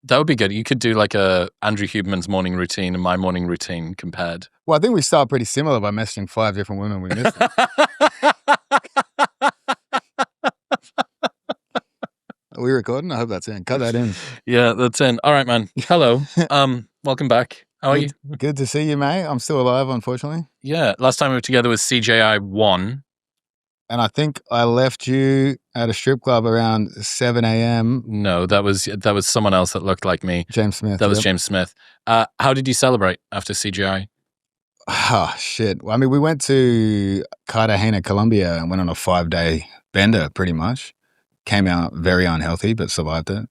That would be good. You could do like a Andrew Huberman's morning routine and my morning routine compared. Well, I think we start pretty similar by messaging 5 different women we missed. Are we recording? I hope that's in. Cut that in. Yeah, that's in. All right, man. Hello. Welcome back. How are you? Good to see you, mate. I'm still alive, unfortunately. Yeah. Last time we were together was CJI 1. And I think I left you at a strip club around 7 a.m. No, that was someone else that looked like me. James Smith. That was James Smith. How did you celebrate after CJI? Oh, shit. Well, I mean, we went to Cartagena, Colombia, and went on a 5-day bender, pretty much. Came out very unhealthy, but survived it.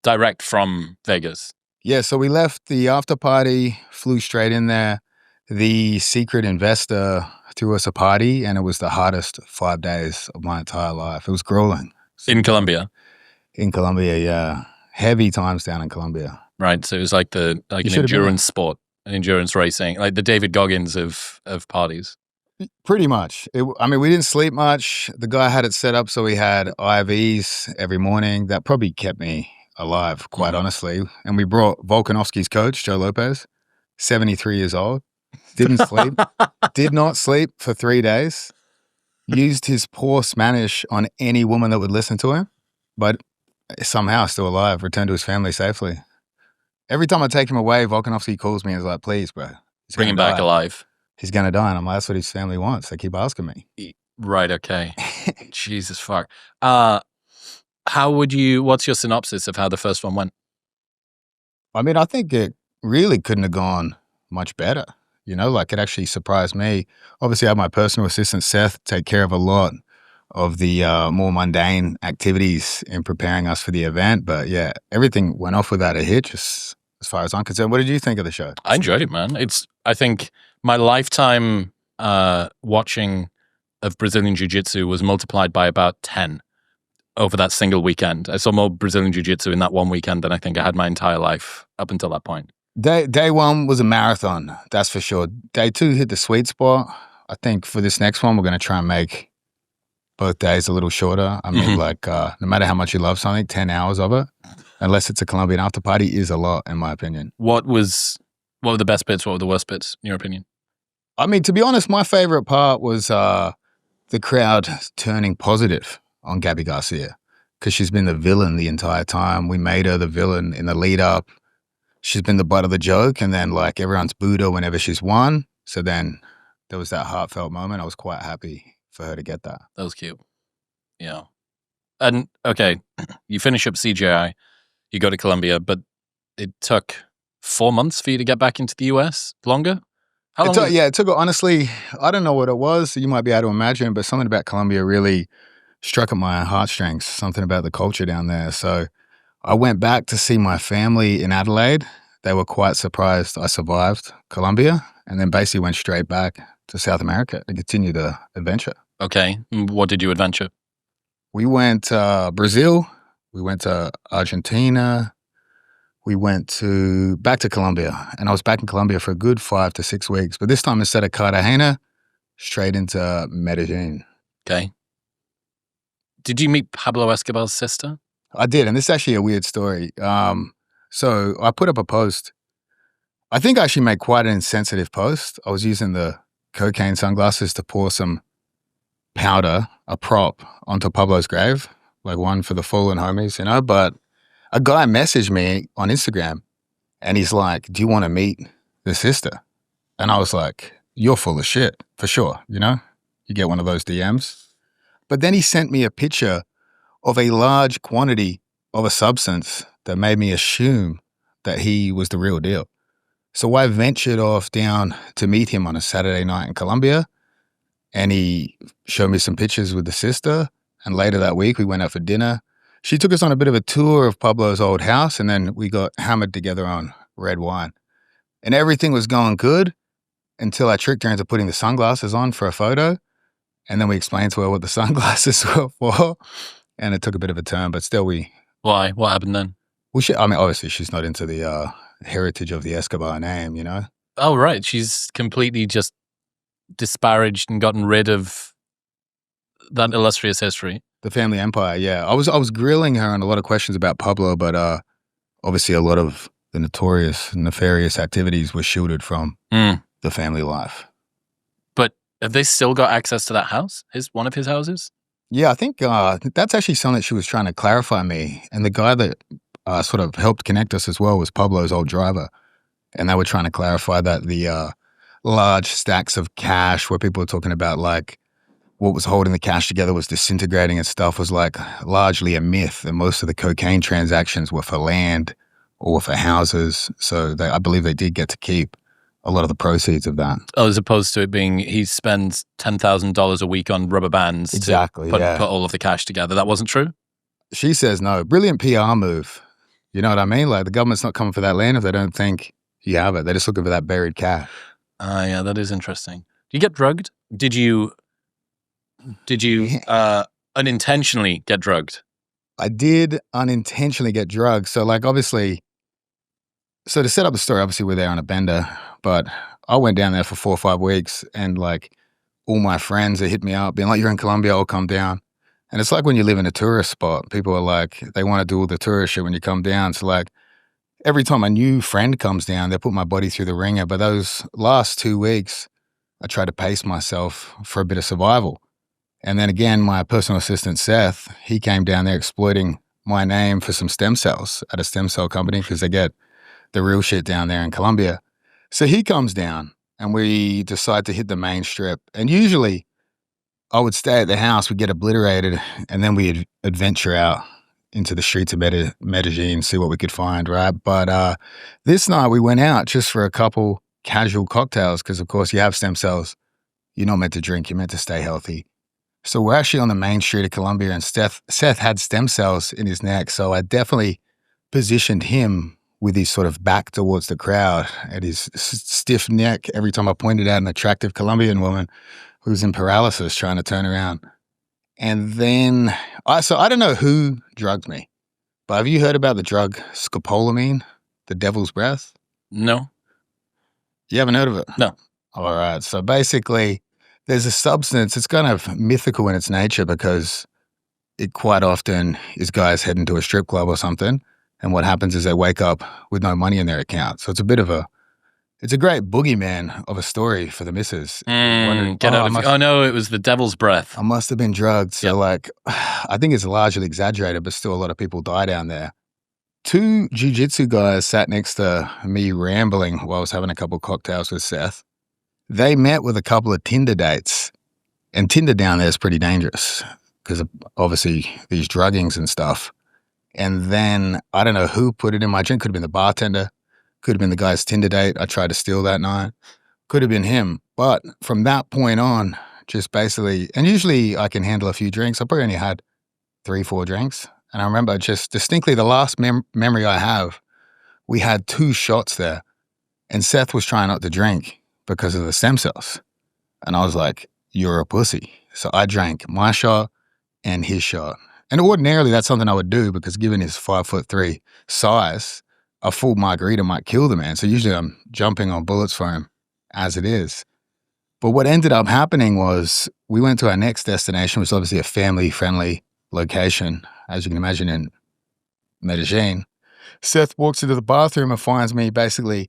Direct from Vegas? Yeah, so we left the after party, flew straight in there. The secret investor threw us a party, and it was the hardest 5 days of my entire life. It was grueling. In Colombia? In Colombia, yeah. Heavy times down in Colombia. Right, so it was like an endurance sport, an endurance racing, like the David Goggins of parties. Pretty much. I mean, we didn't sleep much. The guy had it set up so we had IVs every morning. That probably kept me alive, quite honestly. And we brought Volkanovski's coach, Joe Lopez, 73 years old. Didn't sleep. Did not sleep for 3 days. Used his poor Spanish on any woman that would listen to him, but somehow still alive, returned to his family safely. Every time I take him away, Volkanovski calls me and is like, please, bro. Bring him back alive. He's going to die. And I'm like, that's what his family wants. They keep asking me. Right, okay. Jesus fuck. What's your synopsis of how the first one went? I mean, I think it really couldn't have gone much better. You know, like it actually surprised me. Obviously, I have my personal assistant, Seth, take care of a lot of the more mundane activities in preparing us for the event. But yeah, everything went off without a hitch as far as I'm concerned. What did you think of the show? I enjoyed it, man. I think my lifetime watching of Brazilian Jiu-Jitsu was multiplied by about 10 over that single weekend. I saw more Brazilian Jiu-Jitsu in that one weekend than I think I had my entire life up until that point. Day one was a marathon, that's for sure. Day 2 hit the sweet spot. I think for this next one, we're going to try and make both days a little shorter. I mean, no matter how much you love something, 10 hours of it, unless it's a Colombian after party, is a lot, in my opinion. What were the best bits? What were the worst bits, in your opinion? I mean, to be honest, my favorite part was the crowd turning positive on Gabby Garcia because she's been the villain the entire time. We made her the villain in the lead up. She's been the butt of the joke, and then like everyone's booed her whenever she's won. So then there was that heartfelt moment. I was quite happy for her to get that. That was cute. Yeah. And okay, you finish up CJI, you go to Colombia, but it took 4 months for you to get back into the US? Longer? How long? It took, honestly, I don't know what it was. You might be able to imagine, but something about Colombia really struck at my heartstrings, something about the culture down there. So I went back to see my family in Adelaide. They were quite surprised I survived Colombia, and then basically went straight back to South America to continue the adventure. Okay. What did you adventure? We went to Brazil. We went to Argentina. We went back to Colombia, and I was back in Colombia for a good 5 to 6 weeks. But this time, instead of Cartagena, straight into Medellín. Okay. Did you meet Pablo Escobar's sister? I did, and this is actually a weird story. So I put up a post. I think I actually made quite an insensitive post. I was using the cocaine sunglasses to pour some powder, a prop, onto Pablo's grave, like one for the fallen homies, you know? But a guy messaged me on Instagram, and he's like, do you want to meet the sister? And I was like, you're full of shit, for sure, you know? You get one of those DMs. But then he sent me a picture of a large quantity of a substance that made me assume that he was the real deal. So I ventured off down to meet him on a Saturday night in Colombia, and he showed me some pictures with the sister, and later that week we went out for dinner. She took us on a bit of a tour of Pablo's old house, and then we got hammered together on red wine. And everything was going good until I tricked her into putting the sunglasses on for a photo, and then we explained to her what the sunglasses were for, and it took a bit of a turn, but still we... Why? What happened then? Well, obviously she's not into the heritage of the Escobar name, you know? Oh, right. She's completely just disparaged and gotten rid of that illustrious history. The family empire, yeah. I was grilling her on a lot of questions about Pablo, but obviously a lot of the notorious, nefarious activities were shielded from the family life. But have they still got access to that house? One of his houses? Yeah, I think that's actually something that she was trying to clarify me. And the guy that sort of helped connect us as well was Pablo's old driver. And they were trying to clarify that the large stacks of cash where people were talking about like what was holding the cash together was disintegrating and stuff was like largely a myth. And most of the cocaine transactions were for land or for houses. So I believe they did get to keep a lot of the proceeds of that. Oh, as opposed to it being he spends $10,000 a week on rubber bands to put all of the cash together. That wasn't true? She says no. Brilliant PR move. You know what I mean? Like the government's not coming for that land if they don't think you have it. They're just looking for that buried cash. Yeah, that is interesting. Do you get drugged? Did you unintentionally get drugged? I did unintentionally get drugged. So like obviously, so to set up the story, obviously we're there on a bender, but I went down there for 4 or 5 weeks and like all my friends, they hit me up being like, you're in Colombia, I'll come down. And it's like when you live in a tourist spot, people are like, they want to do all the tourist shit when you come down. So like every time a new friend comes down, they put my body through the ringer. But those last 2 weeks, I tried to pace myself for a bit of survival. And then again, my personal assistant, Seth, he came down there exploiting my name for some stem cells at a stem cell company because they get the real shit down there in Colombia. So he comes down and we decide to hit the main strip. And usually I would stay at the house, we'd get obliterated, and then we'd adventure out into the streets of Medellín, see what we could find, right? But this night we went out just for a couple casual cocktails because, of course, you have stem cells. You're not meant to drink. You're meant to stay healthy. So we're actually on the main street of Colombia, and Seth had stem cells in his neck. So I definitely positioned him with his sort of back towards the crowd and his stiff neck every time I pointed out an attractive Colombian woman who was in paralysis trying to turn around. And then, so I don't know who drugged me, but have you heard about the drug scopolamine, the devil's breath? No. You haven't heard of it? No. All right. So basically, there's a substance, it's kind of mythical in its nature because it quite often is guys heading to a strip club or something, and what happens is they wake up with no money in their account. So it's a great boogeyman of a story for the missus. Oh no, it was the devil's breath. I must have been drugged. So like, I think it's largely exaggerated, but still a lot of people die down there. 2 jiu-jitsu guys sat next to me rambling while I was having a couple of cocktails with Seth. They met with a couple of Tinder dates, and Tinder down there is pretty dangerous because of obviously these druggings and stuff. And then I don't know who put it in my drink. Could have been the bartender. Could have been the guy's Tinder date I tried to steal that night. Could have been him. But from that point on, just basically, and usually I can handle a few drinks. I probably only had 3, 4 drinks. And I remember just distinctly the last memory I have, we had 2 shots there. And Seth was trying not to drink because of the stem cells. And I was like, you're a pussy. So I drank my shot and his shot. And ordinarily that's something I would do because given his 5'3" size, a full margarita might kill the man. So usually I'm jumping on bullets for him as it is. But what ended up happening was we went to our next destination, which was obviously a family-friendly location, as you can imagine, in Medellín. Seth walks into the bathroom and finds me basically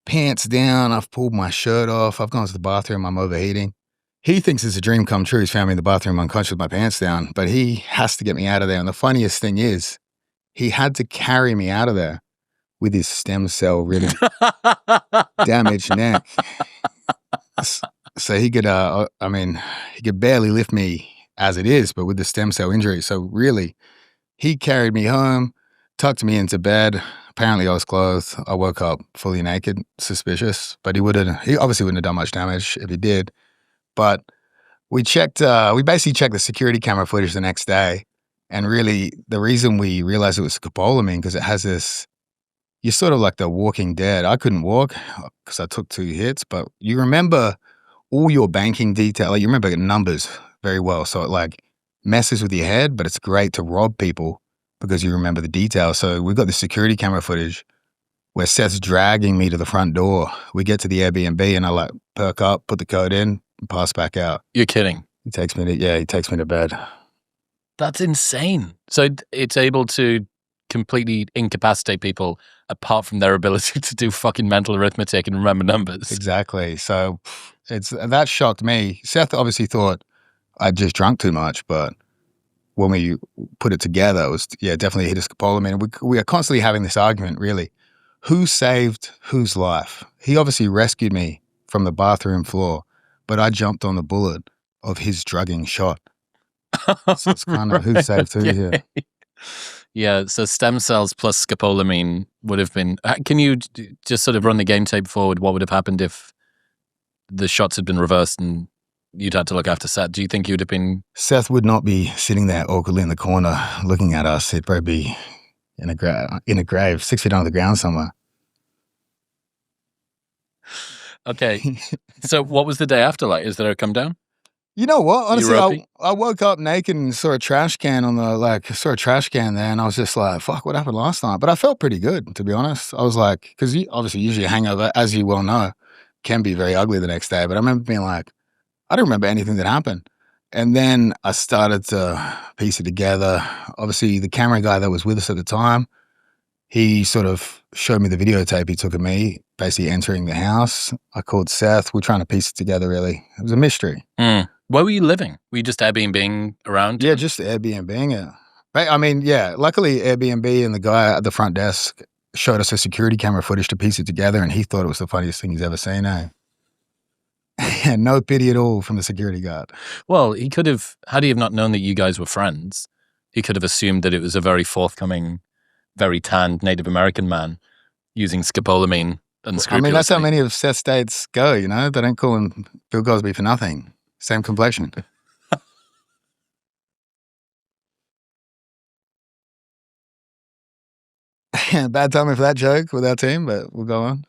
pants down. I've pulled my shirt off. I've gone to the bathroom. I'm overheating. He thinks it's a dream come true. He's found me in the bathroom unconscious with my pants down, but he has to get me out of there. And the funniest thing is he had to carry me out of there with his stem cell ridden damaged neck. So he could, he could barely lift me as it is, but with the stem cell injury. So really, he carried me home, tucked me into bed. Apparently I was clothed. I woke up fully naked, suspicious, but he obviously wouldn't have done much damage if he did. But we basically checked the security camera footage the next day. And really the reason we realized it was scopolamine, because it has this, you're sort of like the Walking Dead. I couldn't walk because I took 2 hits, but you remember all your banking detail. Like you remember numbers very well. So it like messes with your head, but it's great to rob people because you remember the details. So we've got the security camera footage where Seth's dragging me to the front door. We get to the Airbnb and I like perk up, put the code in, and pass back out. You're kidding. He takes me to bed. That's insane. So it's able to completely incapacitate people apart from their ability to do fucking mental arithmetic and remember numbers. Exactly. So that shocked me. Seth obviously thought I'd just drunk too much, but when we put it together, it was, definitely hit a scopolamine. We are constantly having this argument, really. Who saved whose life? He obviously rescued me from the bathroom floor, but I jumped on the bullet of his drugging shot. So it's kind of who saved who here. Yeah, so stem cells plus scopolamine would have been... Can you just sort of run the game tape forward? What would have happened if the shots had been reversed and you'd had to look after Seth? Do you think you'd have been... Seth would not be sitting there awkwardly in the corner looking at us. He'd probably be in a grave 6 feet under the ground somewhere. Okay. So what was the day after like? Is there a come down? You know what? Honestly, I woke up naked and saw a trash can there, and I was just like, fuck, what happened last night? But I felt pretty good, to be honest. I was like, because obviously usually a hangover, as you well know, can be very ugly the next day. But I remember being like, I don't remember anything that happened. And then I started to piece it together. Obviously, the camera guy that was with us at the time, he sort of showed me the videotape he took of me basically entering the house. I called Seth. We're trying to piece it together, really. It was a mystery. Where were you living? Were you just Airbnb around? Yeah, just Airbnb, yeah. I mean, yeah, luckily Airbnb and the guy at the front desk showed us a security camera footage to piece it together, and he thought it was the funniest thing he's ever seen, eh? No pity at all from the security guard. Well, he could have, had he have not known that you guys were friends, he could have assumed that it was a very forthcoming, very tanned Native American man using scopolamine and scrupulously. I mean, that's how many of Seth's dates go, you know? They don't call him Bill Cosby for nothing. Same complexion. Bad timing for that joke with our team, but we'll go on.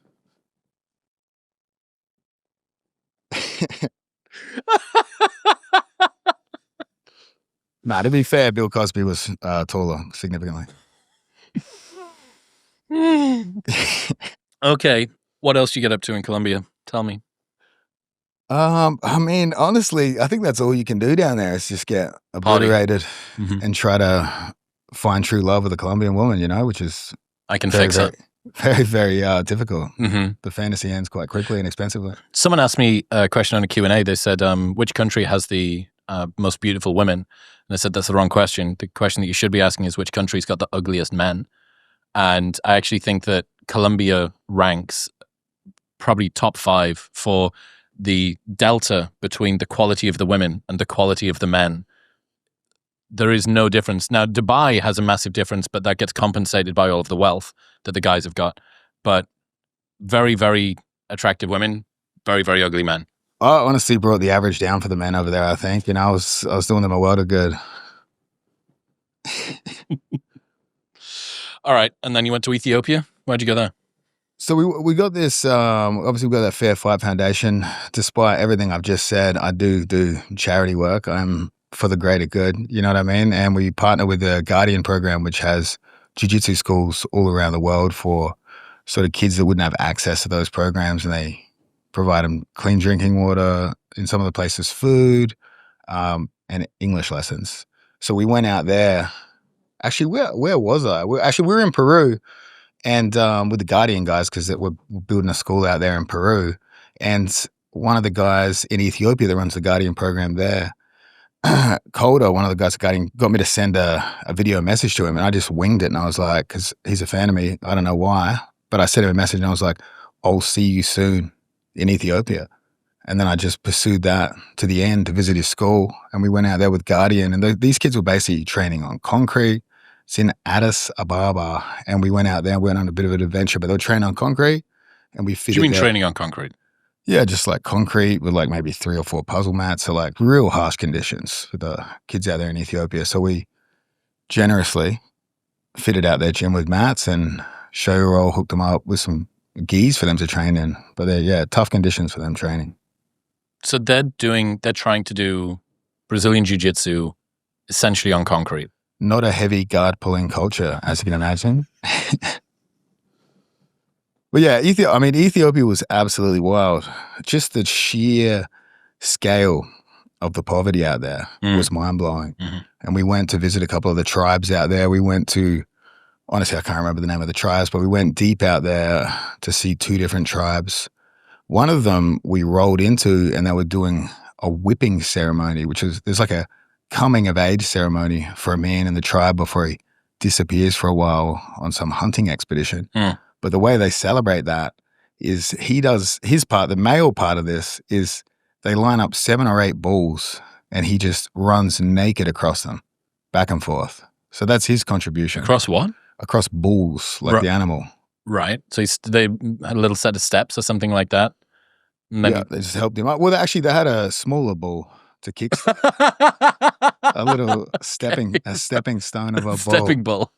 Nah, to be fair, Bill Cosby was taller significantly. Okay. What else you get up to in Colombia? Tell me. I mean, honestly, I think that's all you can do down there is just get obliterated and try to find true love with a Colombian woman, you know, which is I can fix it. Very, very difficult. The fantasy ends quite quickly and expensively. Someone asked me a question on a Q&A. They said, which country has the most beautiful women? And I said, that's the wrong question. The question that you should be asking is which country's got the ugliest men? And I actually think that Colombia ranks probably top 5 for the delta between the quality of the women and the quality of the men. There is no difference. Now, Dubai has a massive difference, but that gets compensated by all of the wealth that the guys have got. But very, very attractive women, very, very ugly men. I honestly brought the average down for the men over there, I think. You know, I was doing them a world of good. All right. And then you went to Ethiopia. Why'd you go there? So we got this, obviously we got that Fair Fight Foundation. Despite everything I've just said, I do charity work. I'm for the greater good, you know what I mean? And we partner with the Guardian program, which has Jiu-Jitsu schools all around the world for sort of kids that wouldn't have access to those programs. And they provide them clean drinking water, in some of the places food, and English lessons. So we went out there. Actually, where was I? We were in Peru. And with the Guardian guys, because we're building a school out there in Peru. And one of the guys in Ethiopia that runs the Guardian program there, Calder, one of the guys at Guardian, got me to send a video message to him. And I just winged it. And I was like, because he's a fan of me, I don't know why. But I sent him a message and I was like, I'll see you soon in Ethiopia. And then I just pursued that to the end to visit his school. And we went out there with Guardian. And these kids were basically training on concrete. It's in Addis Ababa, and we went out there and went on a bit of an adventure, but they were training on concrete, and we fitted. Do you mean training on concrete? Yeah, just like concrete with like maybe 3 or 4 puzzle mats, so like real harsh conditions for the kids out there in Ethiopia. So we generously fitted out their gym with mats and show roll, hooked them up with some gis for them to train in. But they're tough conditions for them training. So they're trying to do Brazilian Jiu-Jitsu essentially on concrete. Not a heavy guard-pulling culture, as you can imagine. But yeah, Ethiopia was absolutely wild. Just the sheer scale of the poverty out there was mind-blowing. Mm-hmm. And we went to visit a couple of the tribes out there. We went to, honestly, I can't remember the name of the tribes, but we went deep out there to see 2 different tribes. One of them we rolled into and they were doing a whipping ceremony, which is, there's like a coming of age ceremony for a man in the tribe before he disappears for a while on some hunting expedition. But the way they celebrate that is he does his part. The male part of this is they line up 7 or 8 bulls and he just runs naked across them, back and forth. So that's his contribution. Across what? Across bulls, like the animal. Right. So they had a little set of steps or something like that? And then They just helped him up. Well, actually, they had a smaller bull to kick. A little stepping stone of a bull. Stepping bull.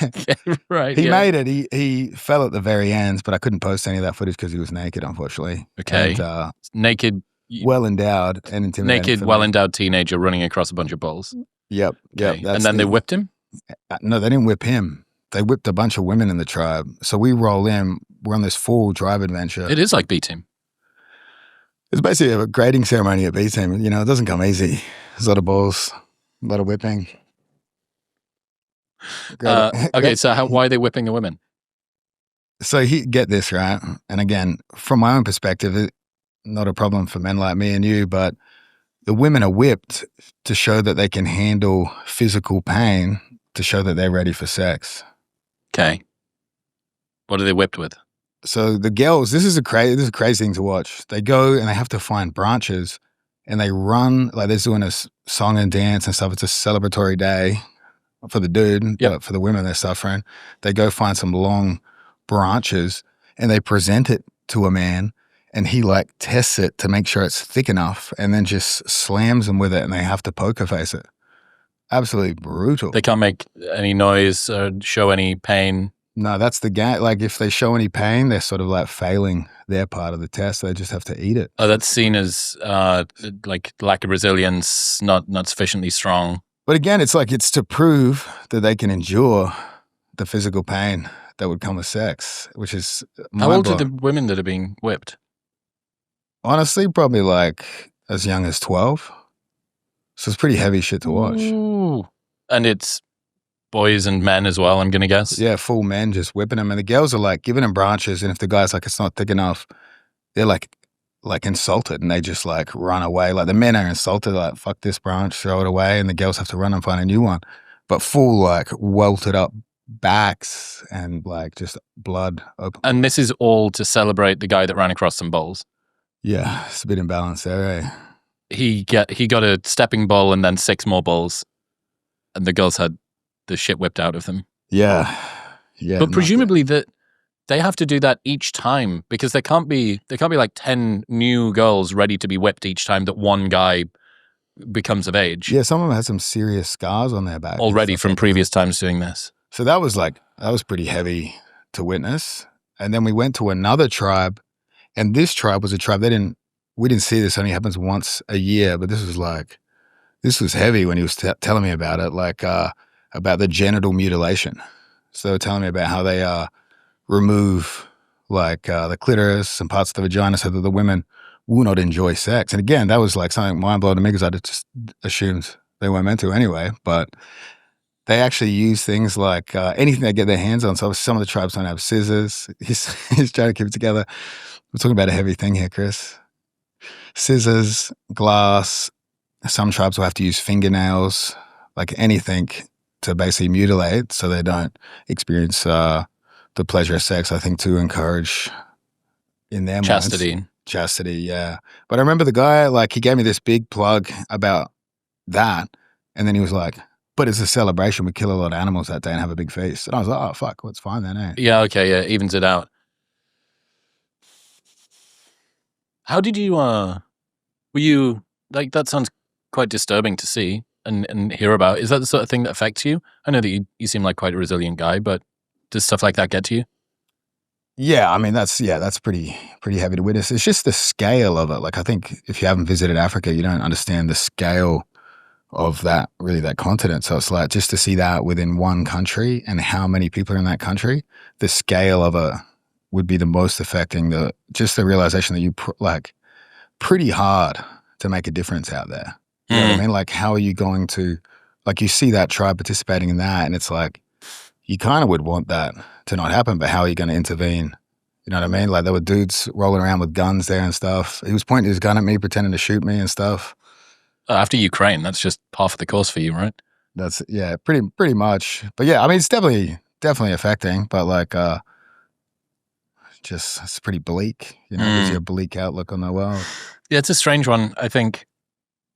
Okay, right. He made it. He fell at the very end, but I couldn't post any of that footage because he was naked, unfortunately. Okay. And, naked. Well endowed and intimidating. Naked, well endowed teenager running across a bunch of bulls. Yep. Okay. And then they whipped him? No, they didn't whip him. They whipped a bunch of women in the tribe. So we roll in. We're on this full drive adventure. It is like B-Team. It's basically a grading ceremony at B-Team. You know, it doesn't come easy. There's a lot of balls, a lot of whipping. Okay, so why are they whipping the women? So get this, right? And again, from my own perspective, not a problem for men like me and you, but the women are whipped to show that they can handle physical pain, to show that they're ready for sex. Okay. What are they whipped with? So the girls, this is a crazy thing to watch. They go and they have to find branches and they run, like they're doing a song and dance and stuff. It's a celebratory day for the dude, but for the women, they're suffering. They go find some long branches and they present it to a man and he like tests it to make sure it's thick enough and then just slams them with it and they have to poker face it. Absolutely brutal. They can't make any noise or show any pain. No, that's the game. Like if they show any pain, they're sort of like failing their part of the test. They just have to eat it. Oh, that's seen as like lack of resilience, not sufficiently strong. But again, it's like it's to prove that they can endure the physical pain that would come with sex, which is How old are the women that are being whipped? Honestly, probably like as young as 12. So it's pretty heavy shit to watch. Ooh. And it's boys and men as well, I'm going to guess. Yeah, full men just whipping them. And the girls are like giving them branches. And if the guy's like, it's not thick enough, they're like insulted and they just like run away. Like the men are insulted, like, fuck this branch, throw it away. And the girls have to run and find a new one. But full like welted up backs and like just blood open. And this is all to celebrate the guy that ran across some bowls. Yeah, it's a bit imbalanced there, eh? He got a stepping bull and then 6 more bulls. And the girls had the shit whipped out of them. Yeah. Yeah. But presumably that they have to do that each time because there can't be like 10 new girls ready to be whipped each time that one guy becomes of age. Yeah, some of them had some serious scars on their back. Already from previous times doing this. So that was pretty heavy to witness. And then we went to another tribe, and this tribe was a tribe we didn't see this, only happens once a year, but this was heavy when he was telling me about it, like about the genital mutilation. So they were telling me about how they remove like the clitoris and parts of the vagina so that the women will not enjoy sex. And again, that was like something mind-blowing to me because I just assumed they weren't meant to anyway, but they actually use things like anything they get their hands on. So some of the tribes don't have scissors. He's trying to keep it together. We're talking about a heavy thing here, Chris. Scissors, glass. Some tribes will have to use fingernails, like anything to basically mutilate so they don't experience the pleasure of sex, I think, to encourage in their chastity. minds. Chastity, yeah. But I remember the guy, like, he gave me this big plug about that. And then he was like, but it's a celebration. We kill a lot of animals that day and have a big feast. And I was like, oh, fuck, well, it's fine then, eh? Yeah, okay, yeah, evens it out. How did you, were you, like, that sounds quite disturbing to see and hear about. Is that the sort of thing that affects you? I know that you seem like quite a resilient guy, but does stuff like that get to you? Yeah, I mean, that's pretty heavy to witness. It's just the scale of it. Like, I think if you haven't visited Africa, you don't understand the scale of that continent. So it's like just to see that within one country and how many people are in that country, the scale of it would be the most affecting. Just the realization that you pretty hard to make a difference out there. You know what I mean? Like, how are you going to, like, you see that tribe participating in that, and it's like, you kind of would want that to not happen, but how are you going to intervene? You know what I mean? Like, there were dudes rolling around with guns there and stuff. He was pointing his gun at me, pretending to shoot me and stuff. After Ukraine, that's just half of the course for you, right? That's, yeah, pretty much. But yeah, I mean, it's definitely affecting, but like, just, it's pretty bleak, you know, gives you a bleak outlook on the world. Yeah, it's a strange one. I think,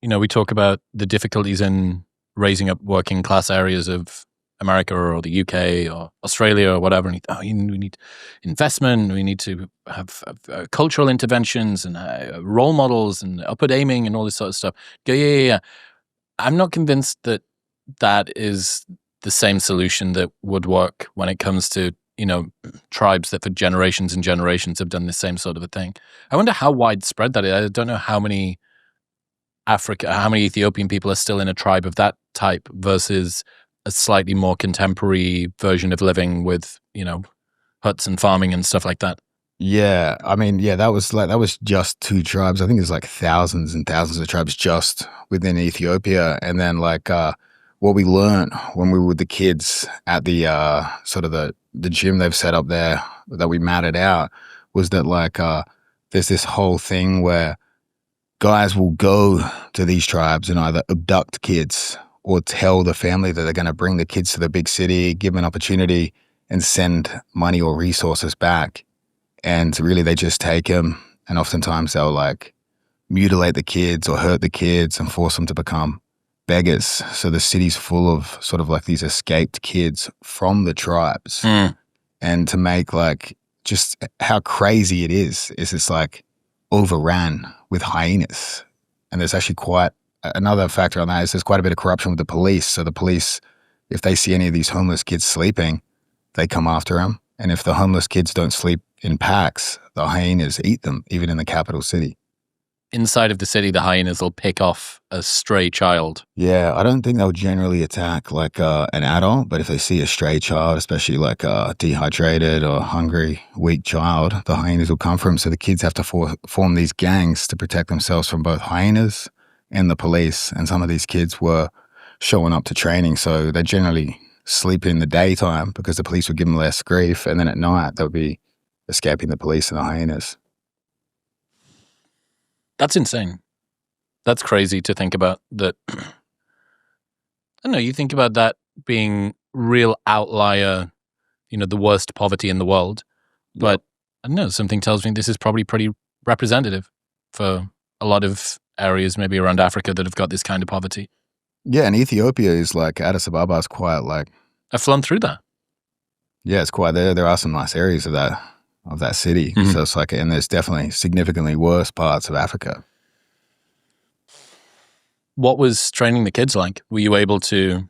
you know, we talk about the difficulties in raising up working class areas of America or the UK or Australia or whatever. And we need investment. We need to have cultural interventions and role models and upward aiming and all this sort of stuff. Yeah. I'm not convinced that that is the same solution that would work when it comes to, you know, tribes that for generations and generations have done the same sort of a thing. I wonder how widespread that is. I don't know how many Ethiopian people are still in a tribe of that type versus a slightly more contemporary version of living with, you know, huts and farming and stuff like that. Yeah, I mean, yeah, that was just 2 tribes. I think there's like thousands and thousands of tribes just within Ethiopia. And then like what we learned when we were with the kids at the sort of the gym they've set up there that we matted out was that like there's this whole thing where guys will go to these tribes and either abduct kids or tell the family that they're going to bring the kids to the big city, give them an opportunity, and send money or resources back. And really, they just take them, and oftentimes they'll like mutilate the kids or hurt the kids and force them to become beggars. So the city's full of sort of like these escaped kids from the tribes. And to make like just how crazy it is it's like overran with hyenas. And there's actually quite another factor on that is there's quite a bit of corruption with the police. So the police, if they see any of these homeless kids sleeping, they come after them. And if the homeless kids don't sleep in packs, the hyenas eat them, even in the capital city. Inside of the city, the hyenas will pick off a stray child. Yeah, I don't think they'll generally attack like an adult, but if they see a stray child, especially like a dehydrated or hungry, weak child, the hyenas will come for them. So the kids have to form these gangs to protect themselves from both hyenas and the police. And some of these kids were showing up to training, so they generally sleep in the daytime because the police would give them less grief, and then at night they'll be escaping the police and the hyenas. That's insane. That's crazy to think about that. I don't know, you think about that being real outlier, you know, the worst poverty in the world. But I don't know, something tells me this is probably pretty representative for a lot of areas maybe around Africa that have got this kind of poverty. Yeah, and Ethiopia is like, Addis Ababa is quite like... I've flown through that. Yeah, it's quite there. There are some nice areas of that city. Mm-hmm. So it's like, and there's definitely significantly worse parts of Africa. What was training the kids like? Were you able to,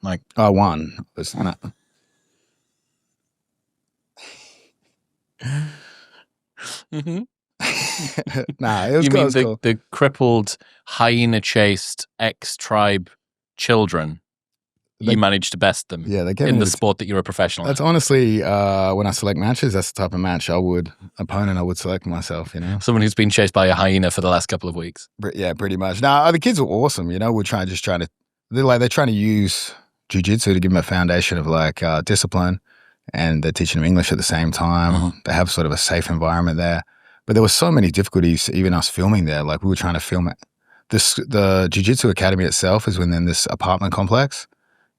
like... One was... Mm-hmm. Nah, it was you cool. mean the crippled, hyena-chased ex-tribe children? You managed to best them in the sport that you're a professional That's at. Honestly, when I select matches, that's the type of match I would select myself, you know? Someone who's been chased by a hyena for the last couple of weeks. Yeah, pretty much. Nah, the kids were awesome, you know? They're trying to use Jiu-Jitsu to give them a foundation of like discipline, and they're teaching them English at the same time. Mm-hmm. They have sort of a safe environment there. But there were so many difficulties, even us filming there. Like, we were trying to film it. The Jiu-Jitsu Academy itself is within this apartment complex.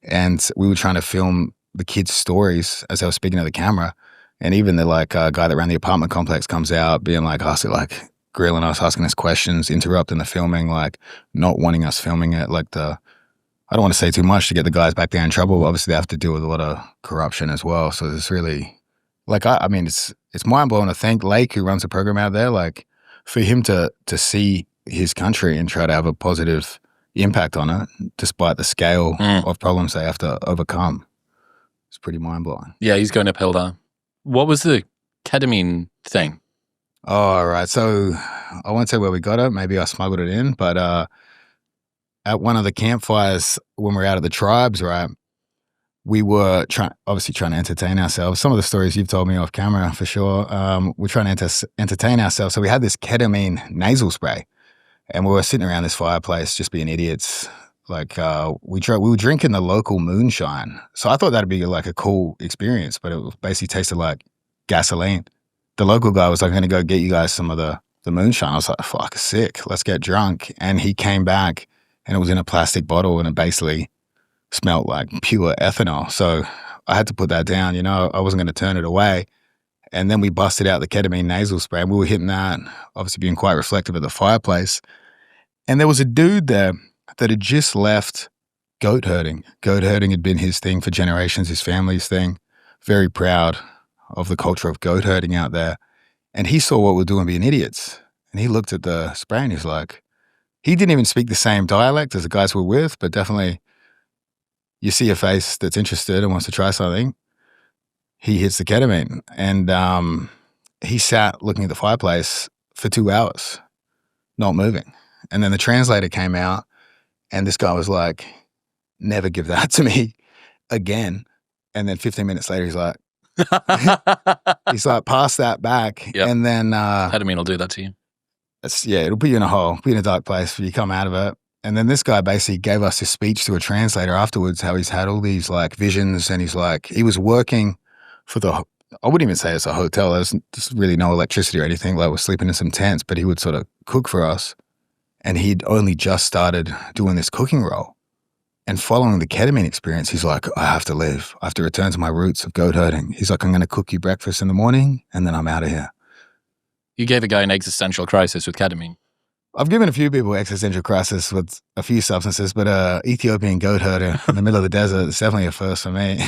And we were trying to film the kids' stories as they were speaking to the camera. And even the like guy that ran the apartment complex comes out being like, grilling us, asking us questions, interrupting the filming, like not wanting us filming it. Like I don't want to say too much to get the guys back there in trouble. But obviously, they have to deal with a lot of corruption as well. So it's really, like, I mean, it's mind-blowing to think Lake, who runs the program out there, like for him to see his country and try to have a positive impact on it, despite the scale of problems they have to overcome. It's pretty mind-blowing. Yeah, he's going uphill there. What was the ketamine thing? Oh, right. So I won't say where we got it. Maybe I smuggled it in. But at one of the campfires when we were out of the tribes, right, we were trying to entertain ourselves. Some of the stories you've told me off camera, for sure. We're trying to entertain ourselves. So we had this ketamine nasal spray. And we were sitting around this fireplace just being idiots. Like we were drinking the local moonshine. So I thought that'd be like a cool experience, but it basically tasted like gasoline. The local guy was like, I'm going to go get you guys some of the moonshine. I was like, fuck, sick. Let's get drunk. And he came back and it was in a plastic bottle and it basically smelled like pure ethanol. So I had to put that down. You know, I wasn't going to turn it away. And then we busted out the ketamine nasal spray and we were hitting that, obviously being quite reflective of the fireplace. And there was a dude there that had just left goat herding. Goat herding had been his thing for generations, his family's thing. Very proud of the culture of goat herding out there. And he saw what we're doing being idiots. And he looked at the spray and he's like, he didn't even speak the same dialect as the guys we're with, but definitely you see a face that's interested and wants to try something. He hits the ketamine. And he sat looking at the fireplace for 2 hours, not moving. And then the translator came out and this guy was like, never give that to me again. And then 15 minutes later, he's like, pass that back. Yep. And then ketamine will do that to you. It'll put you in a hole, put you in a dark place before you come out of it. And then this guy basically gave us a speech to a translator afterwards, how he's had all these like visions and he's like, he was working for I wouldn't even say it's a hotel. There's just really no electricity or anything. Like we're sleeping in some tents, but he would sort of cook for us. And he'd only just started doing this cooking role. And following the ketamine experience, he's like, I have to live. I have to return to my roots of goat herding. He's like, I'm going to cook you breakfast in the morning and then I'm out of here. You gave a guy an existential crisis with ketamine. I've given a few people existential crisis with a few substances, but Ethiopian goat herder in the middle of the desert is definitely a first for me.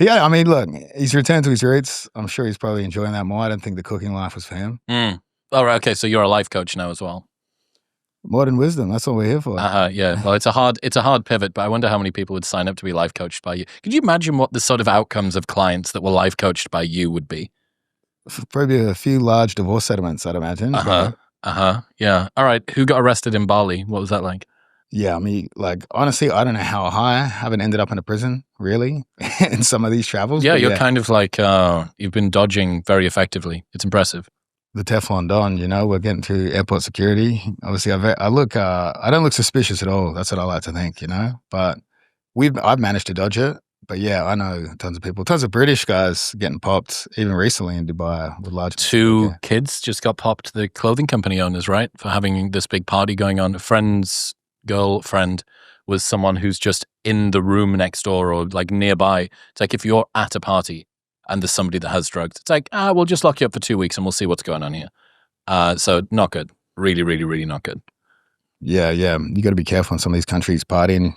Yeah, I mean, look, he's returned to his roots. I'm sure he's probably enjoying that more. I don't think the cooking life was for him. All right, okay, so you're a life coach now as well. Modern wisdom, that's what we're here for. Yeah. Well, it's a hard pivot, but I wonder how many people would sign up to be life coached by you. Could you imagine what the sort of outcomes of clients that were life coached by you would be? Probably a few large divorce settlements, I'd imagine. Yeah. All right. Who got arrested in Bali? What was that like? Yeah, I mean, like, honestly, I don't know how high. I haven't ended up in a prison, really, in some of these travels. Yeah, you're kind of like, you've been dodging very effectively. It's impressive. The Teflon Don, you know, we're getting to airport security. Obviously, I don't look suspicious at all. That's what I like to think, you know, but I've managed to dodge it. But yeah, I know tons of British guys getting popped, even recently in Dubai with large. 2 kids just got popped, the clothing company owners, right? For having this big party going on. A friend's girlfriend was someone who's just in the room next door or like nearby. It's like if you're at a party and there's somebody that has drugs, it's like, we'll just lock you up for 2 weeks and we'll see what's going on here. So not good. Really, really, really not good. Yeah. You got to be careful in some of these countries partying.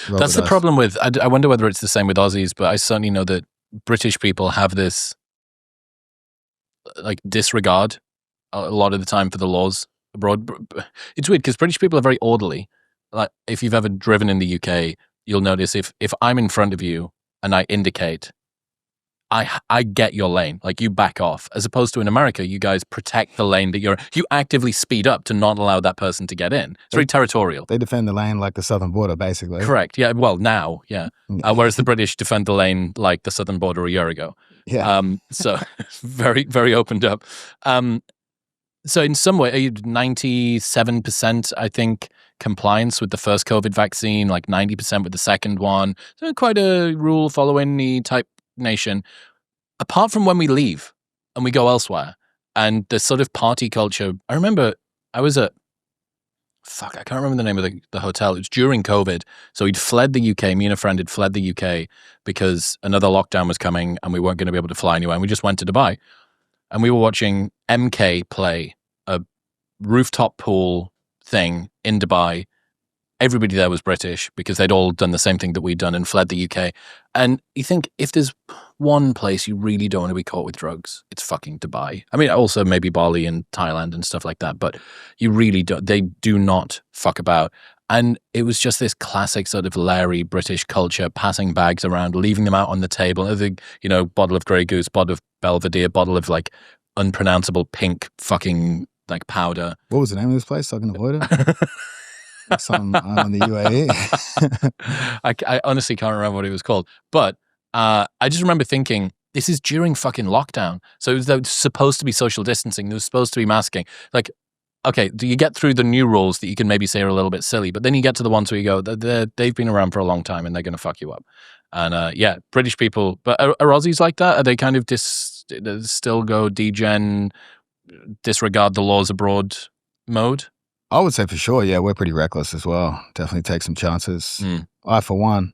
That's the problem with, I wonder whether it's the same with Aussies, but I certainly know that British people have this like disregard a lot of the time for the laws abroad. It's weird because British people are very orderly. Like if you've ever driven in the UK, you'll notice if I'm in front of you and I indicate, I get your lane, like you back off, as opposed to in America, you guys protect the lane that you actively speed up to not allow that person to get in. It's very territorial. They defend the lane like the southern border, basically. Correct. Yeah. Well, now, yeah. Whereas the British defend the lane like the southern border a year ago. Yeah. So very, very opened up. So in some way, 97%, I think, compliance with the first COVID vaccine, like 90% with the second one. So quite a rule-following type nation. Apart from when we leave and we go elsewhere, and the sort of party culture. I remember I was at, I can't remember the name of the hotel. It was during COVID. So he'd fled the UK. Me and a friend had fled the UK because another lockdown was coming and we weren't going to be able to fly anywhere. And we just went to Dubai. And we were watching MK play a rooftop pool thing in Dubai. Everybody there was British because they'd all done the same thing that we'd done and fled the UK. And you think if there's one place you really don't want to be caught with drugs, it's fucking Dubai. I mean, also maybe Bali and Thailand and stuff like that, but you really don't, they do not fuck about. And it was just this classic sort of Larry British culture, passing bags around, leaving them out on the table. Bottle of Grey Goose, bottle of Belvedere, bottle of like unpronounceable pink fucking like powder. What was the name of this place so I can avoid it? Some on the UAE. I honestly can't remember what it was called. But I just remember thinking, this is during fucking lockdown. So it was supposed to be social distancing. There was supposed to be masking. Like, okay, do you get through the new rules that you can maybe say are a little bit silly, but then you get to the ones where you go, they've been around for a long time and they're going to fuck you up. And yeah, British people, but are Aussies like that? Are they kind of still go degen, disregard the laws abroad mode? I would say for sure, yeah, we're pretty reckless as well. Definitely take some chances. I, for one.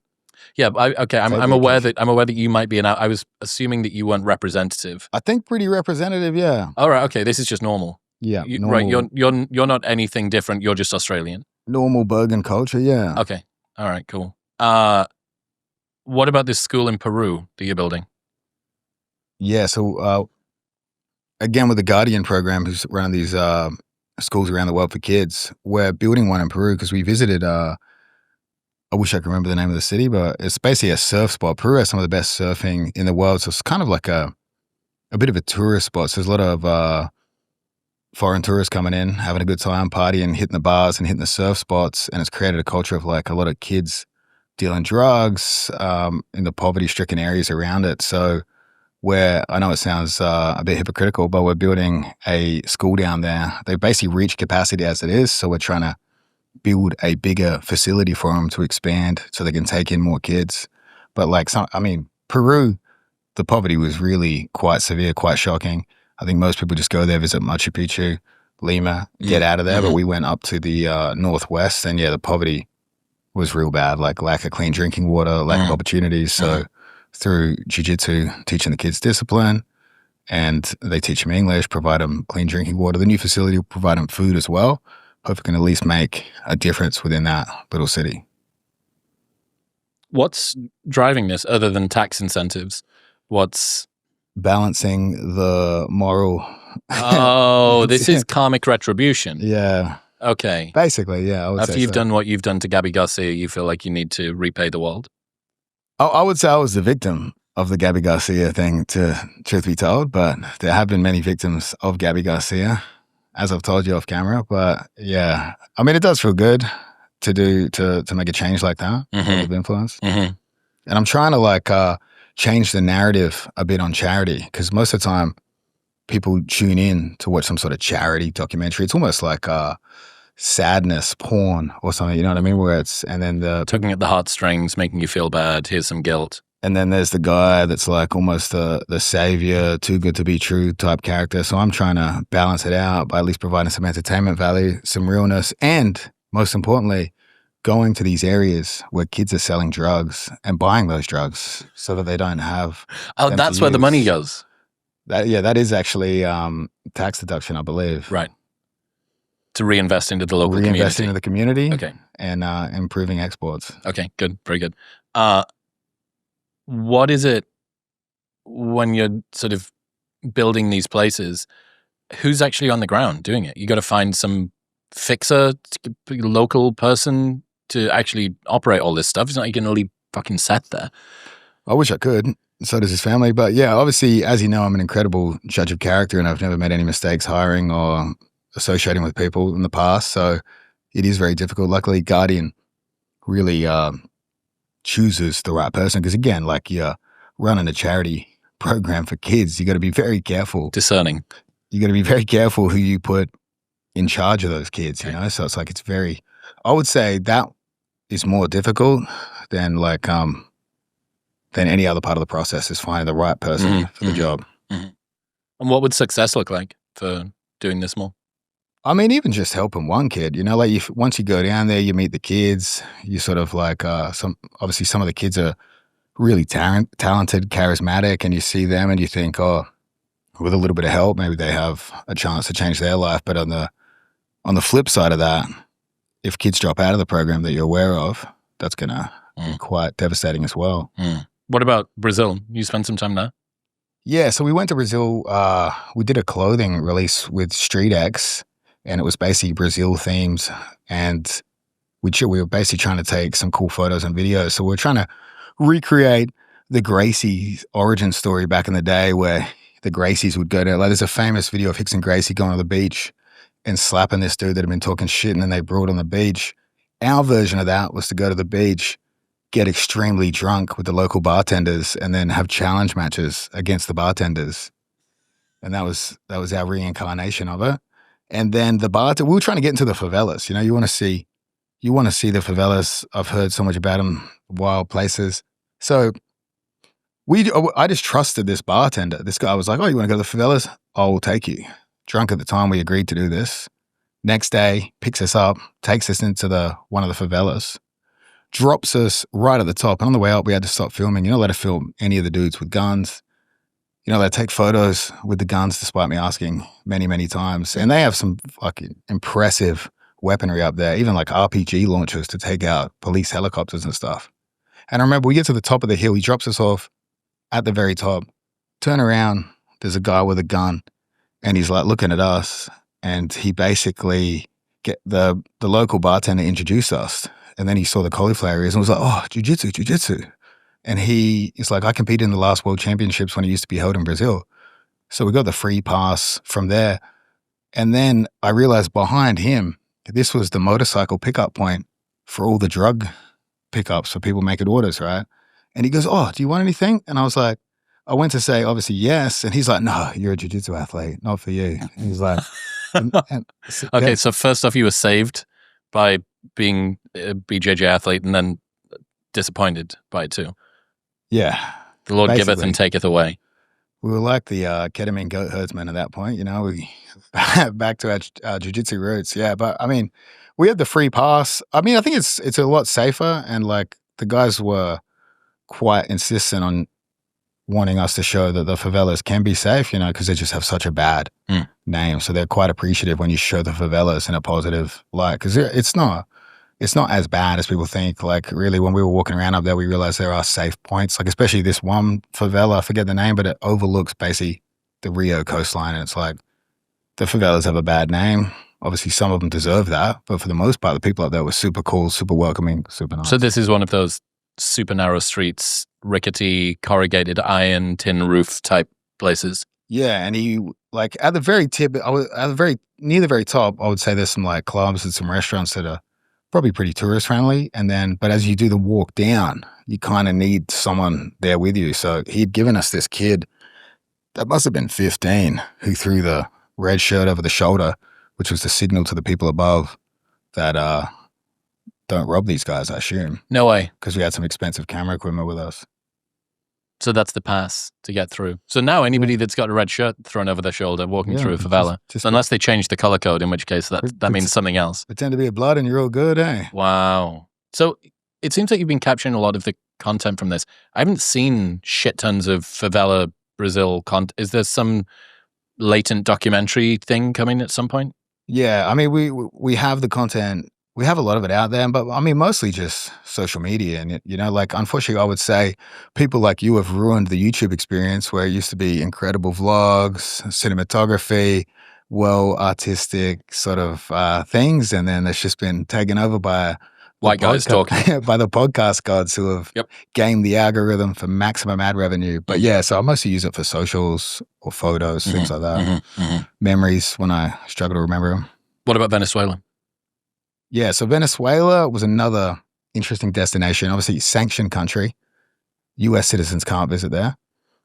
Yeah, I'm aware that you might be I was assuming that you weren't representative. I think pretty representative, yeah. All right, okay, this is just normal. Yeah, normal. Right. You're not anything different. You're just Australian. Normal Bergen culture, yeah. Okay. All right. Cool. What about this school in Peru that you're building? Yeah. So again, with the Guardian program, who's running these schools around the world for kids, we're building one in Peru because we visited. I wish I could remember the name of the city, but it's basically a surf spot. Peru has some of the best surfing in the world, so it's kind of like a bit of a tourist spot. So there's a lot of foreign tourists coming in, having a good time, partying, hitting the bars and hitting the surf spots. And it's created a culture of like a lot of kids dealing drugs in the poverty-stricken areas around it. So I know it sounds a bit hypocritical, but we're building a school down there. They've basically reached capacity as it is. So we're trying to build a bigger facility for them to expand so they can take in more kids. But Peru, the poverty was really quite severe, quite shocking. I think most people just go there, visit Machu Picchu, Lima, get out of there. But we went up to the northwest, and yeah, the poverty was real bad, like lack of clean drinking water, lack of opportunities. So through Jiu-Jitsu, teaching the kids discipline, and they teach them English, provide them clean drinking water. The new facility will provide them food as well. Hope we can at least make a difference within that little city. What's driving this other than tax incentives? What's balancing the moral? Oh, this is karmic retribution. Yeah. Okay. Basically, yeah. After you've done what you've done to Gabby Garcia, you feel like you need to repay the world? I would say I was the victim of the Gabby Garcia thing, truth be told, but there have been many victims of Gabby Garcia, as I've told you off camera. But yeah, I mean, it does feel good to make a change like that, of influence. And I'm trying to change the narrative a bit on charity, because most of the time people tune in to watch some sort of charity documentary. It's almost like sadness porn or something, you know what I mean? Where it's, and then tugging at the heartstrings, making you feel bad. Here's some guilt. And then there's the guy that's like almost the savior, too good to be true type character. So I'm trying to balance it out by at least providing some entertainment value, some realness, and most importantly, going to these areas where kids are selling drugs and buying those drugs so that they don't have. Oh, that's where the money goes. That is actually tax deduction, I believe. Right. To reinvest into the local community. Reinvest into the community. Okay. And improving exports. Okay, good. Very good. What is it when you're sort of building these places? Who's actually on the ground doing it? You got to find some fixer, local person to actually operate all this stuff. It's not like you can only fucking set there. I wish I could. So does his family. But yeah, obviously, as you know, I'm an incredible judge of character, and I've never made any mistakes hiring or associating with people in the past. So it is very difficult. Luckily, Guardian really chooses the right person, because again, like you're running a charity program for kids, you got to be very careful. Discerning. You got to be very careful who you put in charge of those kids, you know? So it's like, I would say that is more difficult than than any other part of the process, is finding the right person for the job. And what would success look like for doing this more? I mean, even just helping one kid, you know, like once you go down there, you meet the kids, you sort of obviously some of the kids are really talented, charismatic, and you see them and you think, oh, with a little bit of help, maybe they have a chance to change their life. But on the flip side of that, if kids drop out of the program that you're aware of, that's going to be quite devastating as well. What about Brazil? You spent some time there? Yeah, so we went to Brazil. We did a clothing release with Street X, and it was basically Brazil themes. And we were basically trying to take some cool photos and videos. So we're trying to recreate the Gracie origin story back in the day, where the Gracies would go to, there's a famous video of Hicks and Gracie going to the beach and slapping this dude that had been talking shit, and then they brawled on the beach. Our version of that was to go to the beach, get extremely drunk with the local bartenders, and then have challenge matches against the bartenders. And that was our reincarnation of it. And then the bartender, we were trying to get into the favelas. You know, you want to see the favelas. I've heard so much about them, wild places. So I just trusted this bartender. This guy was like, "Oh, you want to go to the favelas? I will take you." Drunk at the time, we agreed to do this. Next day, picks us up, takes us into one of the favelas, drops us right at the top. And on the way up, we had to stop filming. You're not allowed to film any of the dudes with guns. You're not allowed to take photos with the guns, despite me asking many, many times. And they have some fucking impressive weaponry up there, even like RPG launchers to take out police helicopters and stuff. And I remember we get to the top of the hill. He drops us off at the very top. Turn around, there's a guy with a gun, and he's like looking at us. And he basically the local bartender introduced us. And then he saw the cauliflower ears and was like, "Oh, jiu-jitsu." And he's like, "I competed in the last World Championships when it used to be held in Brazil." So we got the free pass from there. And then I realized behind him, this was the motorcycle pickup point for all the drug pickups for people making orders, right? And he goes, "Oh, do you want anything?" And I was like, I went to say, obviously, yes. And he's like, "No, you're a jiu-jitsu athlete, not for you." And he's like, okay, so first off, you were saved by being a BJJ athlete and then disappointed by it too. Yeah. The Lord giveth and taketh away. We were like the ketamine goat herdsmen at that point, you know, we back to our jiu-jitsu roots. Yeah. But I mean, we had the free pass. I mean, I think it's a lot safer, and like the guys were quite insistent on wanting us to show that the favelas can be safe, you know, because they just have such a bad name. So they're quite appreciative when you show the favelas in a positive light, because it's not as bad as people think. Like, really, when we were walking around up there, we realized there are safe points, like especially this one favela, I forget the name, but it overlooks basically the Rio coastline. And it's like, the favelas have a bad name. Obviously, some of them deserve that, but for the most part, the people up there were super cool, super welcoming, super nice. So this is one of those super narrow streets, rickety, corrugated iron, tin roof type places. Yeah, and he, like, at the very tip, near the very top, I would say there's some like clubs and some restaurants that are probably pretty tourist friendly. And then, but as you do the walk down, you kind of need someone there with you. So he'd given us this kid that must have been 15 who threw the red shirt over the shoulder, which was the signal to the people above that don't rob these guys, I assume. No way. Because we had some expensive camera equipment with us. So that's the pass to get through. So now anybody that's got a red shirt thrown over their shoulder walking through a favela, unless they change the color code, in which case that means something else. Pretend to be a blood and you're all good, eh? Wow. So it seems like you've been capturing a lot of the content from this. I haven't seen shit tons of favela Brazil content. Is there some latent documentary thing coming at some point? Yeah, I mean, we have the content. We have a lot of it out there, but I mean, mostly just social media. And, you know, like, unfortunately, I would say people like you have ruined the YouTube experience, where it used to be incredible vlogs, cinematography, well, artistic sort of things. And then it's just been taken over by white guys talking. By the podcast gods who have gamed the algorithm for maximum ad revenue. But yeah, so I mostly use it for socials or photos, things like that. Memories when I struggle to remember them. What about Venezuela? Yeah, so Venezuela was another interesting destination. Obviously, sanctioned country. U.S. citizens can't visit there.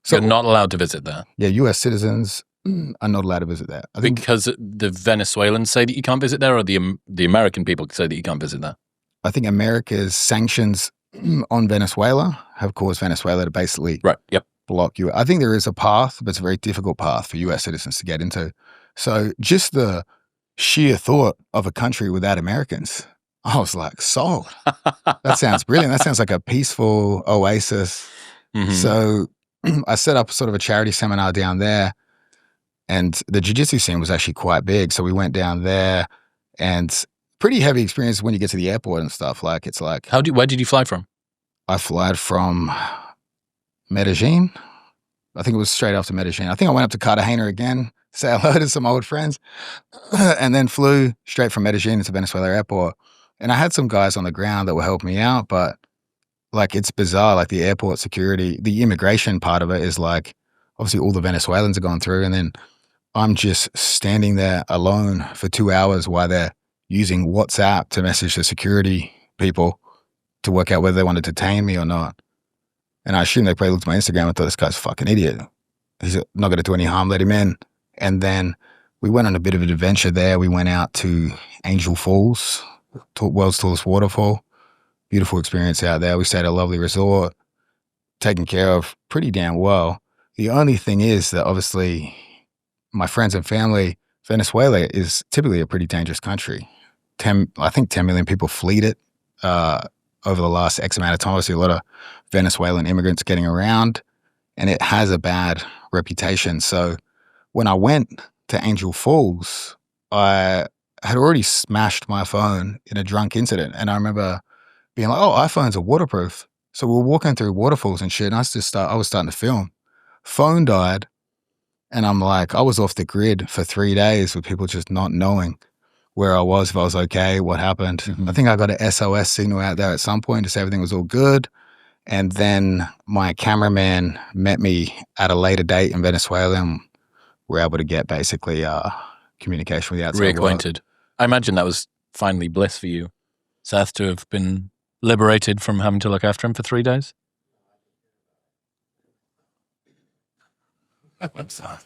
So you're not allowed to visit there? Yeah, U.S. citizens are not allowed to visit there. Because the Venezuelans say that you can't visit there, or the American people say that you can't visit there? I think America's sanctions on Venezuela have caused Venezuela to basically block you. I think there is a path, but it's a very difficult path for U.S. citizens to get into. So just the sheer thought of a country without Americans, I was like, sold. That sounds brilliant. That sounds like a peaceful oasis. So I set up sort of a charity seminar down there, and the jiu-jitsu scene was actually quite big. So we went down there, and pretty heavy experience when you get to the airport and stuff. Like, it's like, where did you fly from? I flied from Medellín. I think it was straight after Medellín. I think I went up to Cartagena again, say hello to some old friends, and then flew straight from Medellín into Venezuela airport. And I had some guys on the ground that were helping me out, but like, it's bizarre. Like, the airport security, the immigration part of it is like, obviously all the Venezuelans are going through, and then I'm just standing there alone for 2 hours while they're using WhatsApp to message the security people to work out whether they want to detain me or not. And I assume they probably looked at my Instagram and thought, this guy's a fucking idiot. He's not going to do any harm, let him in. And then we went on a bit of an adventure there. We went out to Angel Falls, world's tallest waterfall. Beautiful experience out there. We stayed at a lovely resort, taken care of pretty damn well. The only thing is that obviously my friends and family, Venezuela is typically a pretty dangerous country. I think 10 million people fled it over the last X amount of time. Obviously, a lot of Venezuelan immigrants getting around, and it has a bad reputation. So when I went to Angel Falls, I had already smashed my phone in a drunk incident. And I remember being like, oh, iPhones are waterproof. So we were walking through waterfalls and shit, and I was starting to film. Phone died, and I'm like, I was off the grid for 3 days with people just not knowing where I was, if I was okay, what happened. Mm-hmm. I think I got an SOS signal out there at some point to say everything was all good. And then my cameraman met me at a later date in Venezuela, and we're able to get basically communication with the outside reacquainted world. I imagine that was finally bliss for you, Seth, to have been liberated from having to look after him for 3 days. I'm sorry.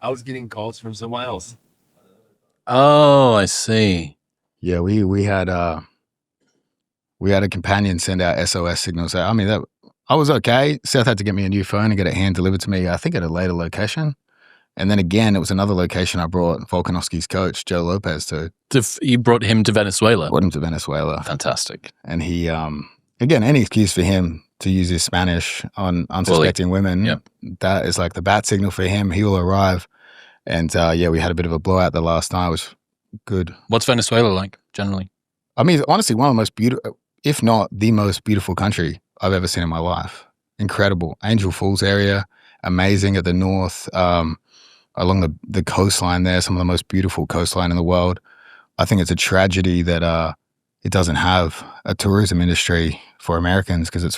I was getting calls from someone else. Oh, I see. Yeah, we had a companion send out SOS signals. I mean, I was okay. Seth had to get me a new phone and get it hand delivered to me, I think at a later location. And then again, it was another location I brought Volkanovski's coach, Joe Lopez, to. You brought him to Venezuela? Brought him to Venezuela. Fantastic. And he, again, any excuse for him to use his Spanish on unsuspecting women, yep. That is like the bat signal for him. He will arrive. And yeah, we had a bit of a blowout the last night. It was good. What's Venezuela like, generally? I mean, honestly, one of the most beautiful, if not the most beautiful country I've ever seen in my life. Incredible. Angel Falls area, amazing at the north, along the coastline there, some of the most beautiful coastline in the world. I think it's a tragedy that it doesn't have a tourism industry for Americans because it's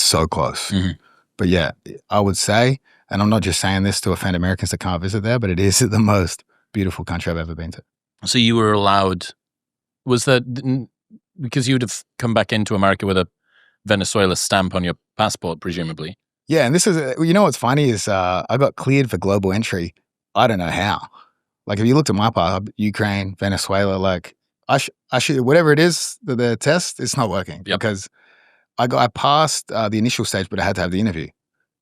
so close. Mm-hmm. But yeah, I would say, and I'm not just saying this to offend Americans that can't visit there, but it is the most beautiful country I've ever been to. So you were allowed, was that because you would have come back into America with a Venezuela stamp on your passport, presumably? Yeah, and this is, what's funny is I got cleared for global entry. I don't know how. Like if you looked at my part, Ukraine, Venezuela, like I should, whatever it is, the test, it's not working. Yep. Because I passed the initial stage, but I had to have the interview.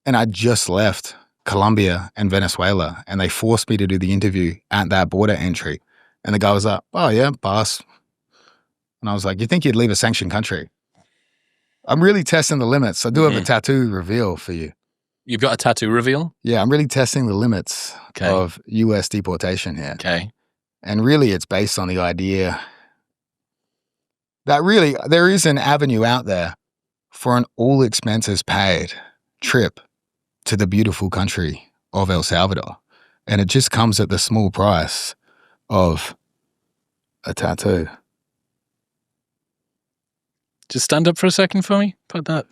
And I just left Colombia and Venezuela, and they forced me to do the interview at that border entry. And the guy was like, oh yeah, pass. And I was like, you think you'd leave a sanctioned country? I'm really testing the limits. I do have a tattoo reveal for you. You've got a tattoo reveal? Yeah, I'm really testing the limits of US deportation here. Okay. And really it's based on the idea that really there is an avenue out there for an all expenses paid trip to the beautiful country of El Salvador. And it just comes at the small price of a tattoo. Just stand up for a second for me. Put that.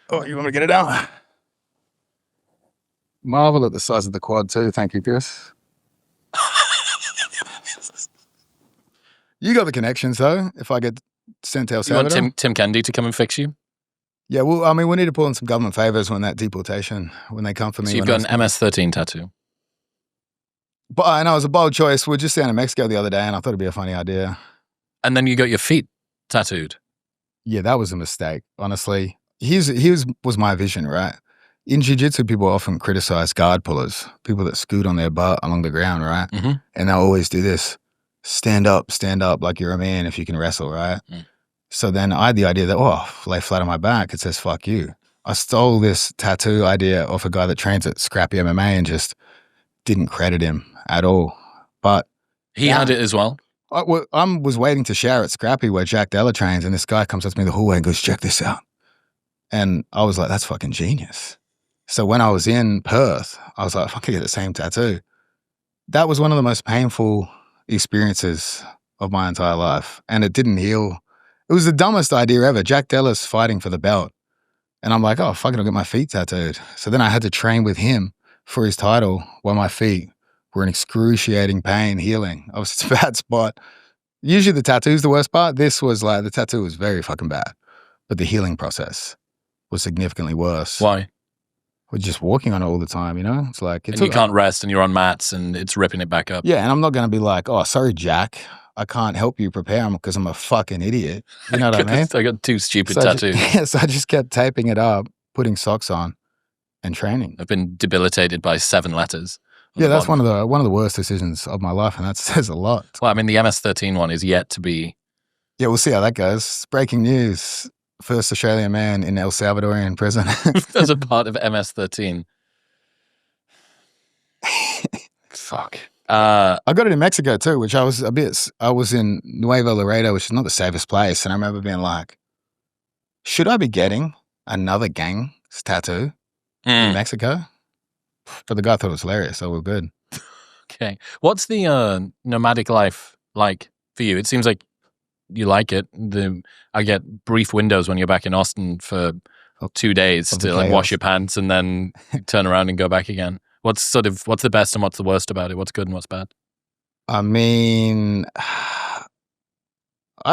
Oh, you want me to get it out? Marvel at the size of the quad too. Thank you, Chris. You got the connections though. If I get sent to El Salvador. You want Tim Kennedy to come and fix you? Yeah, well, I mean, we need to pull in some government favors when that deportation, when they come for me. So you've got an MS13 tattoo. But I know it was a bold choice. We were just down in Mexico the other day and I thought it'd be a funny idea. And then you got your feet tattooed. Yeah, that was a mistake, honestly. Here's was my vision, right? In jiu-jitsu, people often criticize guard pullers, people that scoot on their butt along the ground, right? Mm-hmm. And they'll always do this, stand up like you're a man if you can wrestle, right? Mm. So then I had the idea that, lay flat on my back, it says, fuck you. I stole this tattoo idea off a guy that trains at Scrappy MMA and just didn't credit him at all. But he had it as well? I was waiting to shower at Scrappy where Jack Della trains, and this guy comes up to me in the hallway and goes, check this out. And I was like, that's fucking genius. So when I was in Perth, I was like, if I could get the same tattoo. That was one of the most painful experiences of my entire life. And it didn't heal. It was the dumbest idea ever. Jack Della's fighting for the belt. And I'm like, oh, fucking, I'll get my feet tattooed. So then I had to train with him for his title while my feet were in excruciating pain healing. Obviously, it's a bad spot. Usually the tattoo's the worst part. This was like, the tattoo was very fucking bad. But the healing process was significantly worse. Why? we're just walking on it all the time, you know? It's like, And you can't rest and you're on mats and it's ripping it back up. Yeah, and I'm not going to be like, oh, sorry, Jack, I can't help you prepare them because I'm a fucking idiot. You know what I mean? I got 2 stupid tattoos. So I just kept taping it up, putting socks on, and training. I've been debilitated by 7 letters. Yeah, that's one of the worst decisions of my life, and that says a lot. Well, I mean, the MS13 one is yet to be. Yeah, we'll see how that goes. Breaking news. First Australian man in El Salvadorian prison. As a part of MS13. Fuck. I got it in Mexico too, which I was in Nuevo Laredo, which is not the safest place. And I remember being like, should I be getting another gang tattoo in Mexico? But the guy thought it was hilarious, so we're good. Okay. What's the nomadic life like for you? It seems like you like it. I get brief windows when you're back in Austin for 2 days to like wash your pants and then turn around and go back again. What's the best and what's the worst about it? What's good and what's bad? I mean, I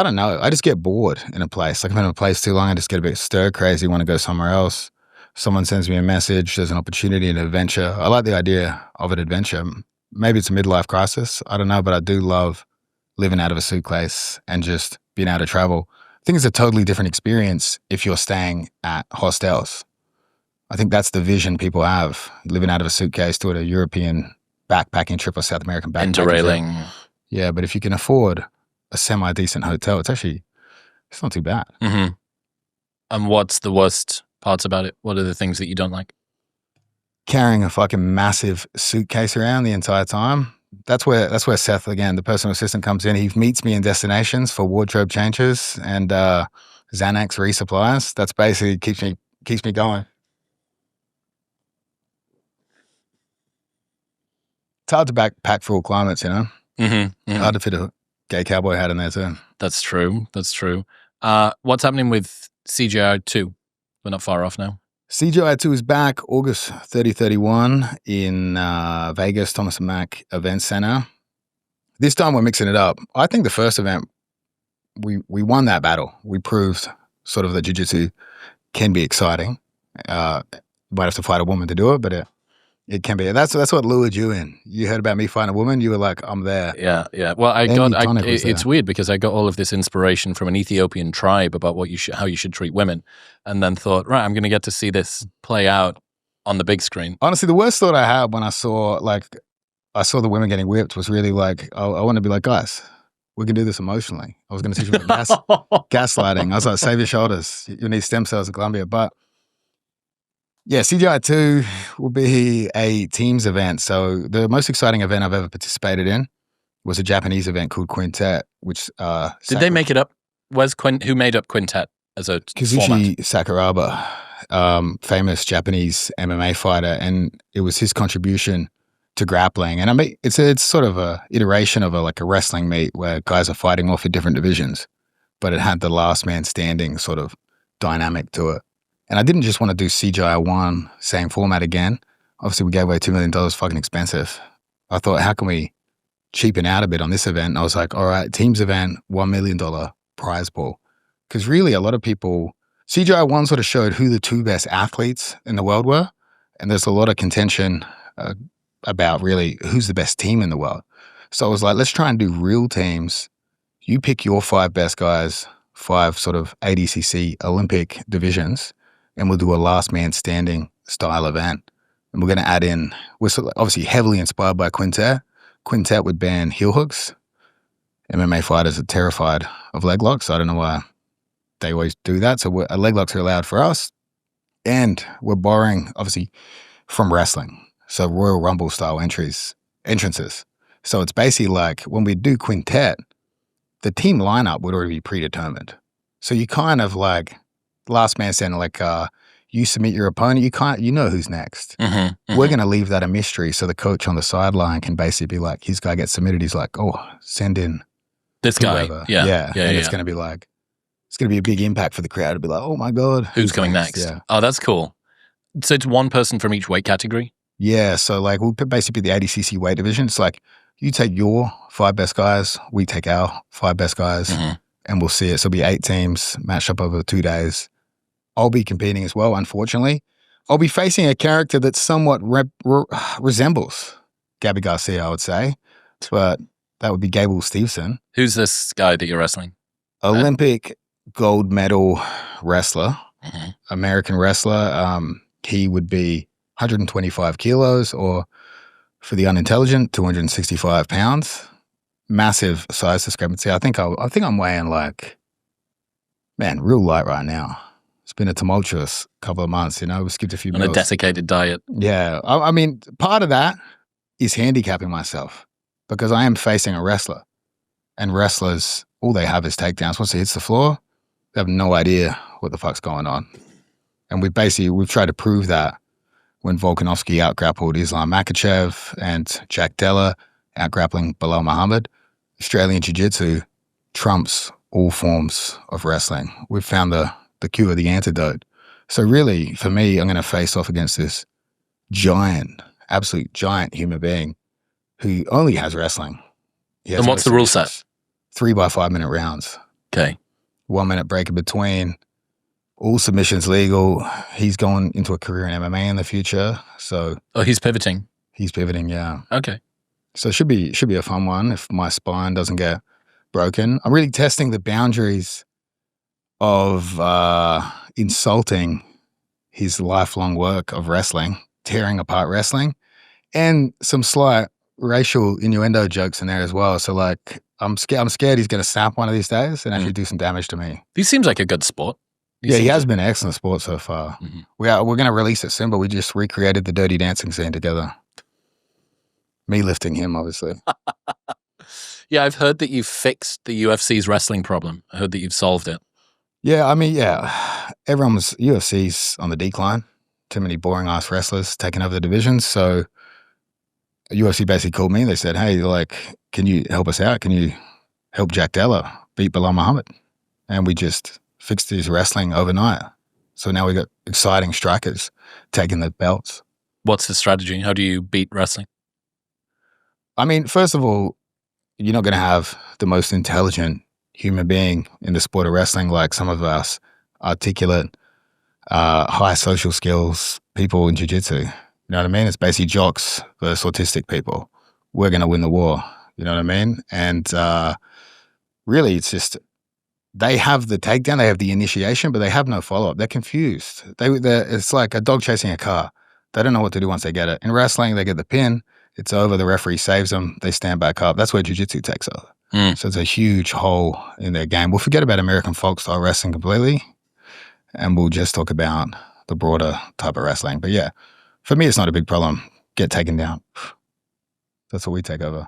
don't know. I just get bored in a place. Like, I'm in a place too long, I just get a bit stir crazy, want to go somewhere else. Someone sends me a message, there's an opportunity, an adventure. I like the idea of an adventure. Maybe it's a midlife crisis. I don't know, but I do love living out of a suitcase and just being able to travel. I think it's a totally different experience if you're staying at hostels. I think that's the vision people have, living out of a suitcase, doing a European backpacking trip or South American backpacking Interrailing. trip. Yeah, but if you can afford a semi-decent hotel, it's not too bad. Mm-hmm. And what's the worst parts about it? What are the things that you don't like? Carrying a fucking massive suitcase around the entire time. That's where Seth, again, the personal assistant, comes in. He meets me in destinations for wardrobe changes and Xanax resupplies. That's basically keeps me going. It's hard to backpack for all climates, you know? Mm-hmm. Hard to fit a gay cowboy hat in there too. That's true. What's happening with CJI 2? We're not far off now. CJI 2 is back August 30-31 in Vegas, Thomas & Mack Event Center. This time we're mixing it up. I think the first event, we won that battle. We proved sort of that jiu-jitsu can be exciting. You might have to fight a woman to do it, but it can be. That's what lured you in. You heard about me fighting a woman. You were like, I'm there. Yeah. Well, it's weird because I got all of this inspiration from an Ethiopian tribe about how you should treat women, and then thought, right, I'm going to get to see this play out on the big screen. Honestly, the worst thought I had when I saw the women getting whipped was really like, I want to be like, guys, we can do this emotionally. I was going to teach them gaslighting. I was like, save your shoulders. You need stem cells in Colombia, but. Yeah, CJI 2 will be a teams event. So the most exciting event I've ever participated in was a Japanese event called Quintet, which did they make it up? Who made up Quintet as a Kazushi Sakuraba, famous Japanese MMA fighter, and it was his contribution to grappling. And I mean, it's sort of a iteration of a wrestling meet where guys are fighting off in different divisions, but it had the last man standing sort of dynamic to it. And I didn't just want to do CJI 1, same format again. Obviously, we gave away $2 million, fucking expensive. I thought, how can we cheapen out a bit on this event? And I was like, all right, teams event, $1 million prize pool. Because really, a lot of people, CJI 1 sort of showed who the 2 best athletes in the world were. And there's a lot of contention about really who's the best team in the world. So I was like, let's try and do real teams. You pick your 5 best guys, 5 sort of ADCC Olympic divisions, and we'll do a last man standing style event. And we're going to add in, we're obviously heavily inspired by Quintet. Quintet would ban heel hooks. MMA fighters are terrified of leg locks. I don't know why they always do that. So leg locks are allowed for us. And we're borrowing, obviously, from wrestling. So Royal Rumble style entrances. So it's basically like when we do Quintet, the team lineup would already be predetermined. So you kind of like, last man standing, you submit your opponent, you know who's next. Mm-hmm. We're going to leave that a mystery so the coach on the sideline can basically be like, his guy gets submitted, he's like, oh, send in this whoever. guy. Yeah. And it's going to be like, it's going to be a big impact for the crowd to be like, oh my God. Who's coming next? Yeah. Oh, that's cool. So it's one person from each weight category? Yeah, so we'll basically the ADCC weight division. It's like, you take your 5 best guys, we take our 5 best guys, and we'll see it. So it'll be 8 teams matched up over 2 days. I'll be competing as well, unfortunately. I'll be facing a character that somewhat resembles Gabby Garcia, I would say, but that would be Gable Stevenson. Who's this guy that you're wrestling? Olympic gold medal wrestler, American wrestler. He would be 125 kilos, or for the unintelligent, 265 pounds. Massive size discrepancy. I think I'm weighing real light right now. It's been a tumultuous couple of months, we skipped a few meals. On a desiccated diet. Yeah. I mean, part of that is handicapping myself because I am facing a wrestler, and wrestlers, all they have is takedowns. Once it hits the floor, they have no idea what the fuck's going on. And we've tried to prove that when Volkanovski out-grappled Islam Makhachev and Jack Della out-grappling Bilal Muhammad. Australian Jiu-Jitsu trumps all forms of wrestling. We've found the cure, the antidote. So really, for me, I'm going to face off against this giant, absolute giant human being who only has wrestling. And what's the rule set? 3 by 5 minute rounds. Okay. 1 minute break in between. All submissions legal. He's going into a career in MMA in the future. So. Oh, he's pivoting. He's pivoting, yeah. Okay. So it should be a fun one if my spine doesn't get broken. I'm really testing the boundaries of insulting his lifelong work of wrestling, tearing apart wrestling, and some slight racial innuendo jokes in there as well. So I'm scared he's going to snap one of these days and actually do some damage to me. He seems like a good sport. He has been an excellent sport so far. Mm-hmm. We're going to release it soon, but we just recreated the Dirty Dancing scene together. Me lifting him, obviously. Yeah, I've heard that you've fixed the UFC's wrestling problem. I heard that you've solved it. Yeah, I mean, UFC's on the decline. Too many boring ass wrestlers taking over the divisions. So UFC basically called me. They said, hey, can you help us out? Can you help Jack Della beat Bilal Muhammad? And we just fixed his wrestling overnight. So now we got exciting strikers taking the belts. What's the strategy? How do you beat wrestling? I mean, first of all, you're not going to have the most intelligent human being in the sport of wrestling like some of us articulate, high social skills people in jiu-jitsu. You know what I mean? It's basically jocks versus autistic people. We're going to win the war. You know what I mean? And really, it's just they have the takedown, they have the initiation, but they have no follow-up. They're confused. It's like a dog chasing a car. They don't know what to do once they get it. In wrestling, they get the pin. It's over. The referee saves them. They stand back up. That's where jiu-jitsu takes over. So it's a huge hole in their game. We'll forget about American folk style wrestling completely, and we'll just talk about the broader type of wrestling. But yeah, for me, it's not a big problem. Get taken down. That's what we take over.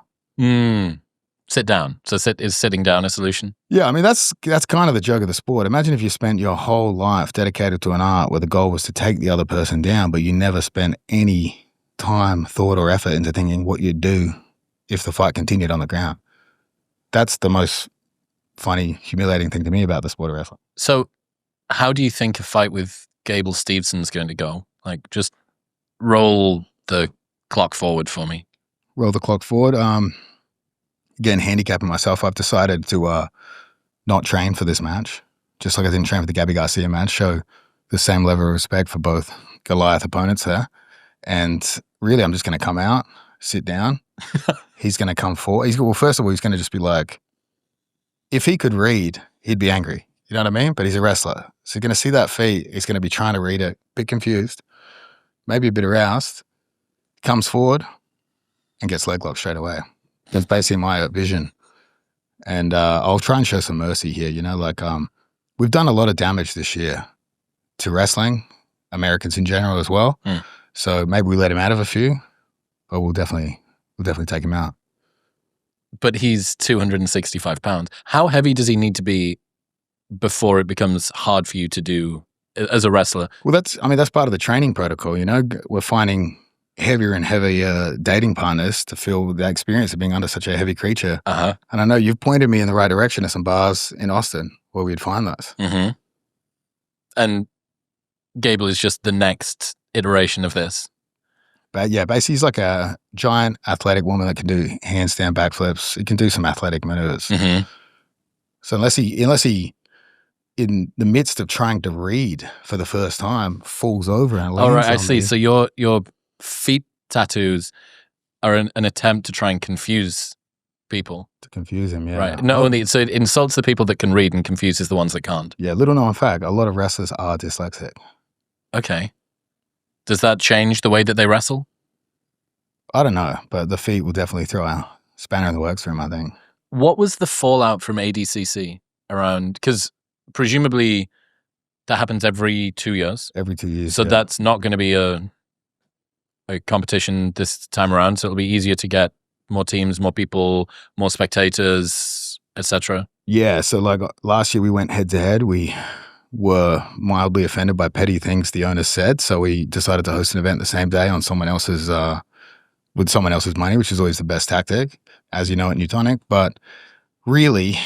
Sit down. So is sitting down a solution? Yeah, I mean, that's kind of the joke of the sport. Imagine if you spent your whole life dedicated to an art where the goal was to take the other person down, but you never spent any time, thought, or effort into thinking what you'd do if the fight continued on the ground. That's the most funny, humiliating thing to me about the sport of wrestling. So how do you think a fight with Gable Stevenson's going to go? Just roll the clock forward for me. Roll the clock forward. Again, handicapping myself, I've decided to not train for this match, just like I didn't train for the Gabby Garcia match. Show the same level of respect for both Goliath opponents there. And really, I'm just going to come out, sit down. He's going to come forward. First of all, he's going to just be like, if he could read, he'd be angry. You know what I mean? But he's a wrestler. So he's going to see that feat. He's going to be trying to read it, a bit confused, maybe a bit aroused, comes forward and gets leg locked straight away. That's basically my vision. And I'll try and show some mercy here. We've done a lot of damage this year to wrestling, Americans in general as well. So maybe we let him out of a few, but we'll definitely take him out. But he's 265 pounds. How heavy does he need to be before it becomes hard for you to do as a wrestler? Well, that's part of the training protocol. We're finding heavier and heavier dating partners to feel the experience of being under such a heavy creature. And I know you've pointed me in the right direction to some bars in Austin where we'd find those. And Gable is just the next iteration of this. But yeah, basically he's like a giant athletic woman that can do handstand backflips. He can do some athletic maneuvers. So unless he in the midst of trying to read for the first time, falls over and lands All right, I on see. me. So your feet tattoos are an attempt to try and confuse people. To confuse him, yeah. Right. Not only, so it insults the people that can read and confuses the ones that can't. Yeah, little known fact, a lot of wrestlers are dyslexic. Okay. Does that change the way that they wrestle? I don't know, but the feet will definitely throw a spanner in the works for him, I think. What was the fallout from ADCC around? Because presumably that happens every 2 years. Every 2 years. So yeah. that's not going to be a competition this time around. So it'll be easier to get more teams, more people, more spectators, etc. Yeah, so like last year we went head to head. We were mildly offended by petty things the owners said, so we decided to host an event the same day on someone else's with someone else's money, which is always the best tactic, as you know at Newtonic. But really,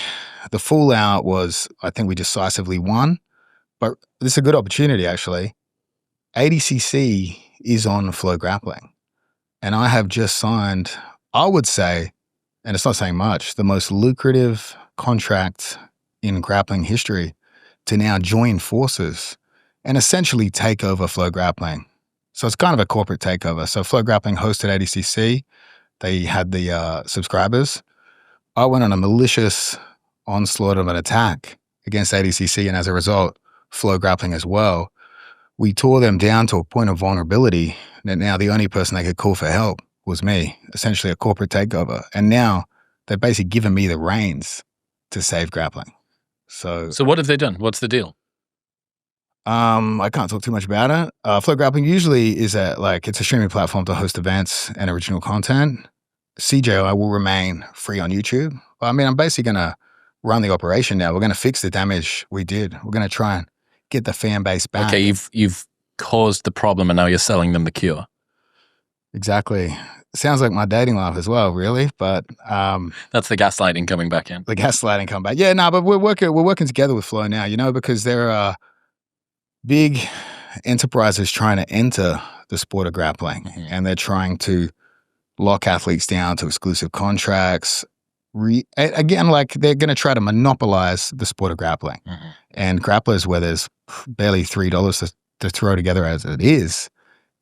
the fallout was, I think we decisively won. But this is a good opportunity, actually. ADCC is on Flow Grappling, and I have just signed, I would say, and it's not saying much, the most lucrative contract in grappling history to now join forces and essentially take over Flow Grappling. So it's kind of a corporate takeover. So Flow Grappling hosted ADCC. They had the subscribers. I went on a malicious onslaught of an attack against ADCC, and as a result, Flow Grappling as well. We tore them down to a point of vulnerability that now the only person they could call for help was me, essentially a corporate takeover. And now they've basically given me the reins to save grappling. So what have they done? What's the deal? I can't talk too much about it. Flow Grappling usually is it's a streaming platform to host events and original content. CJI will remain free on YouTube. I mean, I'm basically going to run the operation now. We're going to fix the damage we did. We're going to try and get the fan base back. Okay, you've caused the problem and now you're selling them the cure. Exactly. Sounds like my dating life as well, really. But that's the gaslighting coming back in. The gaslighting come back. Yeah, no, but we're working together with Flow now, because there are big enterprises trying to enter the sport of grappling, and they're trying to lock athletes down to exclusive contracts. Again, like they're going to try to monopolize the sport of grappling. And grapplers, where there's barely $3 to throw together as it is,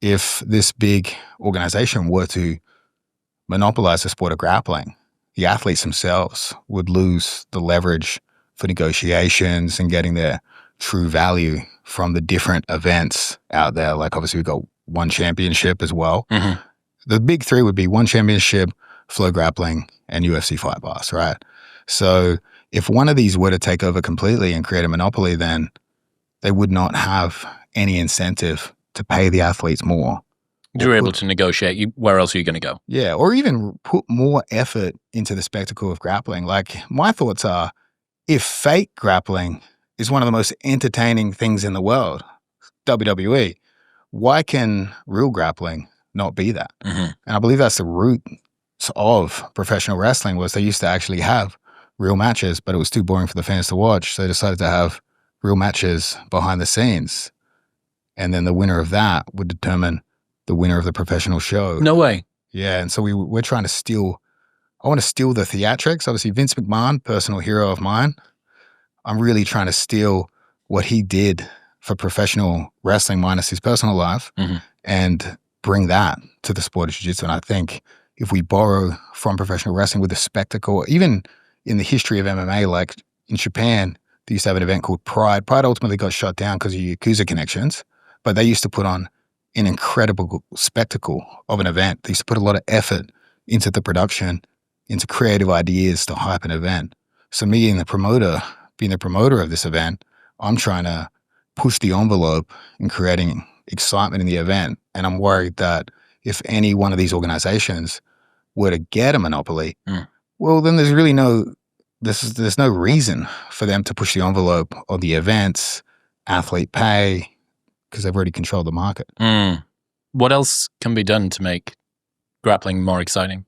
if this big organization were to monopolize the sport of grappling, the athletes themselves would lose the leverage for negotiations and getting their true value from the different events out there. Like obviously we've got one championship as well. The big three would be one championship, Flow Grappling, and UFC Fight Pass, right? So if one of these were to take over completely and create a monopoly, then they would not have any incentive to pay the athletes more. You're able to negotiate. Where else are you going to go? Yeah, or even put more effort into the spectacle of grappling. Like my thoughts are, if fake grappling is one of the most entertaining things in the world, WWE, why can real grappling not be that? And I believe that's the root of professional wrestling, was they used to actually have real matches, but it was too boring for the fans to watch. So they decided to have real matches behind the scenes. And then the winner of that would determine the winner of the professional show. No way. Yeah. And so we're trying to steal, I want to steal the theatrics. Obviously, Vince McMahon, personal hero of mine. I'm really trying to steal what he did for professional wrestling minus his personal life and bring that to the sport of jiu-jitsu. And I think if we borrow from professional wrestling with the spectacle, even in the history of MMA, like in Japan, they used to have an event called Pride. Pride ultimately got shut down because of Yakuza connections, but they used to put on an incredible spectacle of an event. They used to put a lot of effort into the production, into creative ideas to hype an event. So me being the promoter of this event, I'm trying to push the envelope in creating excitement in the event. And I'm worried that if any one of these organizations were to get a monopoly, well, then there's really there's no reason for them to push the envelope on the events, athlete pay, because they've already controlled the market. What else can be done to make grappling more exciting?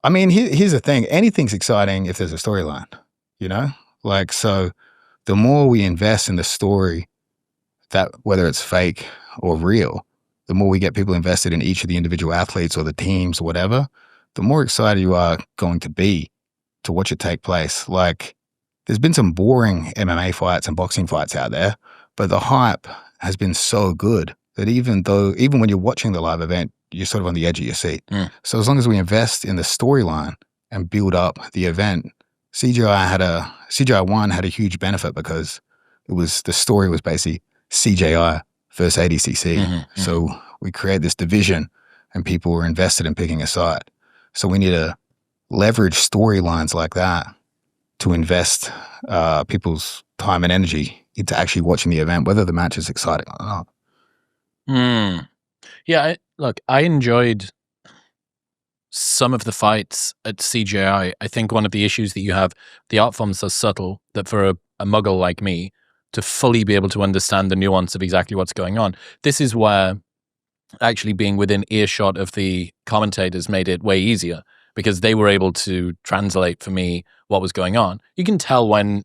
I mean, here's the thing. Anything's exciting if there's a storyline, Like, so the more we invest in the story, that whether it's fake or real, the more we get people invested in each of the individual athletes or the teams or whatever, the more excited you are going to be to watch it take place. Like, there's been some boring MMA fights and boxing fights out there, but the hype has been so good that even when you're watching the live event, you're sort of on the edge of your seat. So as long as we invest in the storyline and build up the event, CJI1 had a huge benefit because the story was basically CJI versus ADCC. So we create this division and people were invested in picking a side. So we need to leverage storylines like that to invest people's time and energy into actually watching the event, whether the match is exciting or not. Yeah, I enjoyed some of the fights at CJI. I think one of the issues that you have, the art form's so subtle that for a muggle like me to fully be able to understand the nuance of exactly what's going on, this is where actually being within earshot of the commentators made it way easier because they were able to translate for me what was going on. You can tell when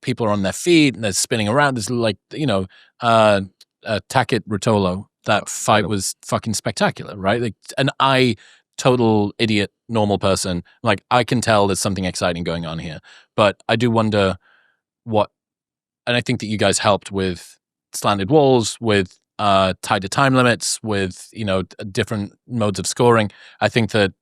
people are on their feet and they're spinning around. There's like, Taket Rotolo, that fight was fucking spectacular, right? Like, and total idiot, normal person, like I can tell there's something exciting going on here. But I do wonder and I think that you guys helped with slanted walls, with tighter time limits, with, different modes of scoring. I think that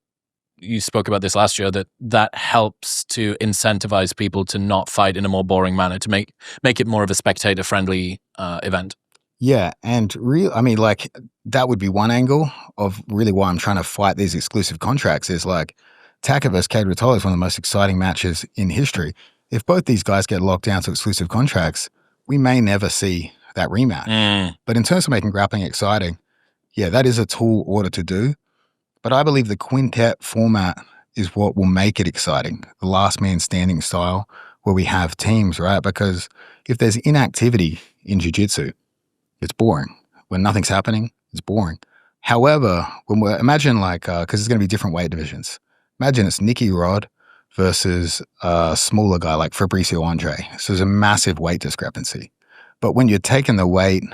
you spoke about this last year, that helps to incentivize people to not fight in a more boring manner, to make it more of a spectator-friendly event. Yeah, and that would be one angle of really why I'm trying to fight these exclusive contracts is like Taket versus Cade Rotolo is one of the most exciting matches in history. If both these guys get locked down to exclusive contracts, we may never see that rematch. But in terms of making grappling exciting, yeah, that is a tall order to do. But I believe the quintet format is what will make it exciting, the last man standing style where we have teams, right? Because if there's inactivity in jiu-jitsu, it's boring. When nothing's happening, it's boring. However, imagine because it's going to be different weight divisions. Imagine it's Nicky Rod versus a smaller guy like Fabricio Andre. So there's a massive weight discrepancy. But when you're taking the weight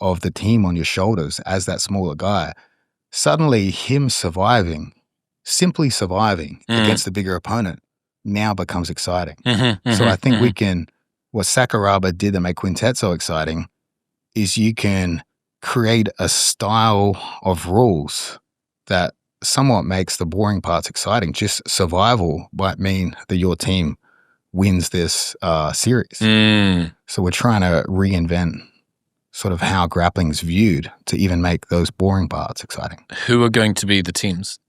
of the team on your shoulders as that smaller guy, suddenly him simply surviving against the bigger opponent now becomes exciting. So I think what Sakuraba did that made quintet so exciting is you can create a style of rules that somewhat makes the boring parts exciting. Just survival might mean that your team wins this series. So we're trying to reinvent sort of how grappling's viewed to even make those boring parts exciting. Who are going to be the teams?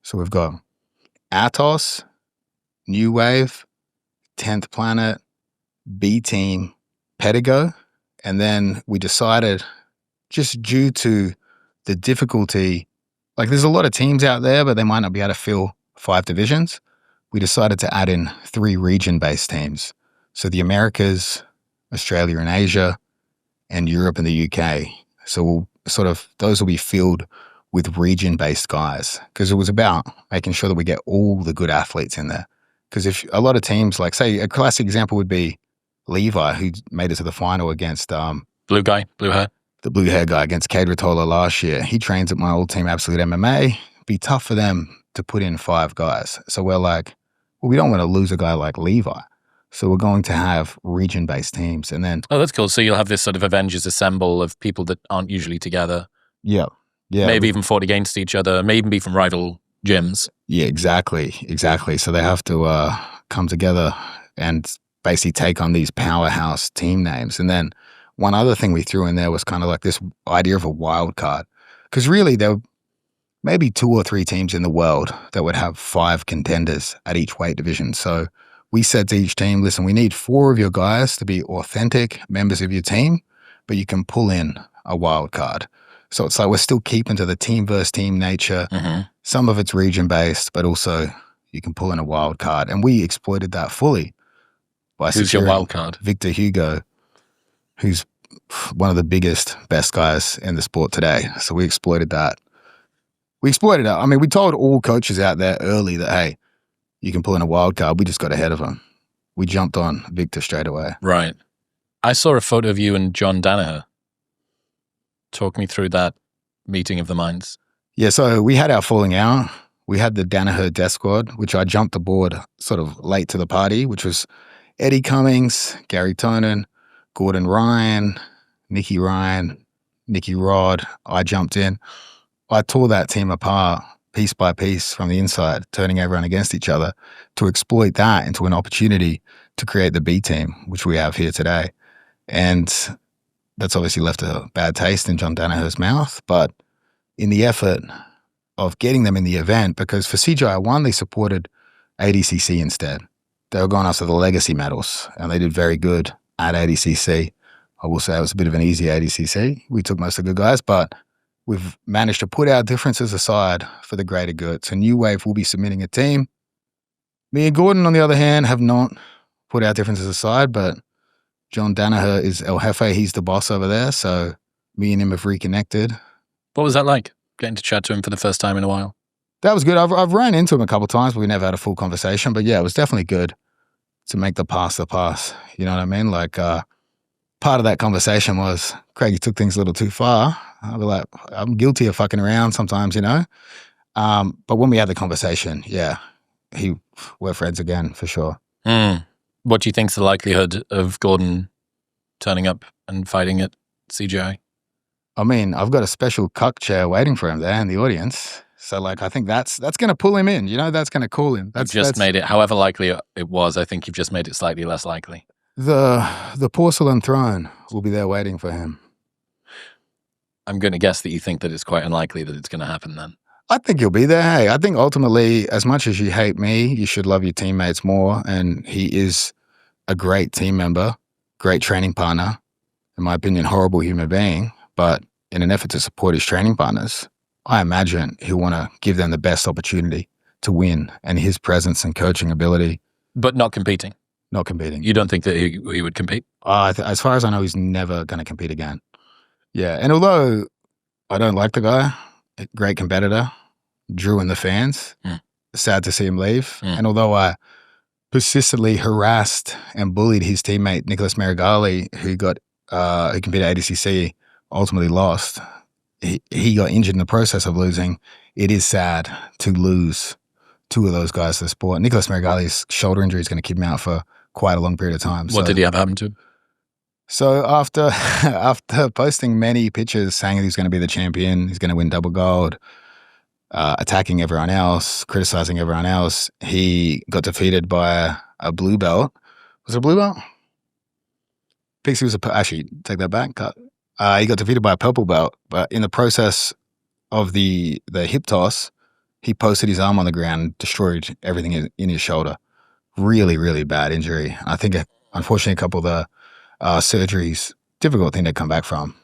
So we've got Atos, New Wave, 10th Planet, B Team, Pedigo. And then we decided, just due to the difficulty, like there's a lot of teams out there, but they might not be able to fill 5 divisions. We decided to add in 3 region-based teams. So the Americas, Australia and Asia, and Europe and the UK. So those will be filled with region-based guys because it was about making sure that we get all the good athletes in there. Because if a lot of teams, like say a classic example would be Levi, who made it to the final against blue hair. The blue hair guy against Cade Rotolo last year. He trains at my old team, Absolute MMA. Be tough for them to put in 5 guys. So we're like, well, we don't want to lose a guy like Levi. So we're going to have region-based teams. And then... Oh, that's cool. So you'll have this sort of Avengers assemble of people that aren't usually together. Yeah. Maybe even fought against each other. May even be from rival gyms. Yeah, exactly. So they have to come together and basically take on these powerhouse team names. And then one other thing we threw in there was kind of like this idea of a wild card. Because really there were maybe 2 or 3 teams in the world that would have 5 contenders at each weight division. So we said to each team, listen, we need 4 of your guys to be authentic members of your team, but you can pull in a wild card. So it's like we're still keeping to the team versus team nature. Some of it's region-based, but also you can pull in a wild card. And we exploited that fully. Who's your wild card? Victor Hugo, who's one of the biggest, best guys in the sport today. So we exploited that. I mean, we told all coaches out there early that, hey, you can pull in a wild card. We just got ahead of them. We jumped on Victor straight away. Right. I saw a photo of you and John Danaher. Talk me through that meeting of the minds. Yeah, so we had our falling out. We had the Danaher death squad, which I jumped aboard sort of late to the party, which was Eddie Cummings, Gary Tonin, Gordon Ryan, Nicky Rod. I jumped in. I tore that team apart piece by piece from the inside, turning everyone against each other to exploit that into an opportunity to create the B team, which we have here today. And that's obviously left a bad taste in John Danaher's mouth. But in the effort of getting them in the event, because for CJI 1, they supported ADCC instead. They were going after the legacy medals, and they did very good at ADCC. I will say it was a bit of an easy ADCC. We took most of the good guys, but we've managed to put our differences aside for the greater good. So New Wave will be submitting a team. Me and Gordon, on the other hand, have not put our differences aside, but John Danaher is El Jefe. He's the boss over there. So me and him have reconnected. What was that like, getting to chat to him for the first time in a while? That was good. I've ran into him a couple of times, but we never had a full conversation. But yeah, it was definitely good to make the pass. You know what I mean? Like, part of that conversation was, Craig, you took things a little too far. I'll be like, I'm guilty of fucking around sometimes, you know? But when we had the conversation, yeah, we're friends again, for sure. What do you think's the likelihood of Gordon turning up and fighting at CJI? I mean, I've got a special cuck chair waiting for him there in the audience. So, like, I think that's going to pull him in, you know? That's going to call him. You've just made it, however likely it was, I think you've just made it slightly less likely. The porcelain throne will be there waiting for him. I'm going to guess that you think that it's quite unlikely that it's going to happen then. I think he'll be there. Hey, I think ultimately, as much as you hate me, you should love your teammates more. And he is a great team member, great training partner, in my opinion, horrible human being. But in an effort to support his training partners, I imagine he'll want to give them the best opportunity to win, and his presence and coaching ability. But not competing? Not competing. You don't think that he would compete? As far as I know, he's never going to compete again. Yeah, and although I don't like the guy, great competitor, drew in the fans, sad to see him leave. And although I persistently harassed and bullied his teammate, Nicholas Marigali, who competed at ADCC, ultimately lost. He got injured in the process of losing. It is sad to lose two of those guys to the sport. Nicholas Marigali's shoulder injury is going to keep him out for quite a long period of time. What did he have happen to him? So after posting many pictures saying he was going to be the champion, he's going to win double gold, attacking everyone else, criticizing everyone else, he got defeated by a blue belt. Was it a blue belt? Pixie was actually, take that back. He got defeated by a purple belt, but in the process of the hip toss, he posted his arm on the ground, destroyed everything in his shoulder. Really, really bad injury. I think, unfortunately, a couple of the surgeries, difficult thing to come back from.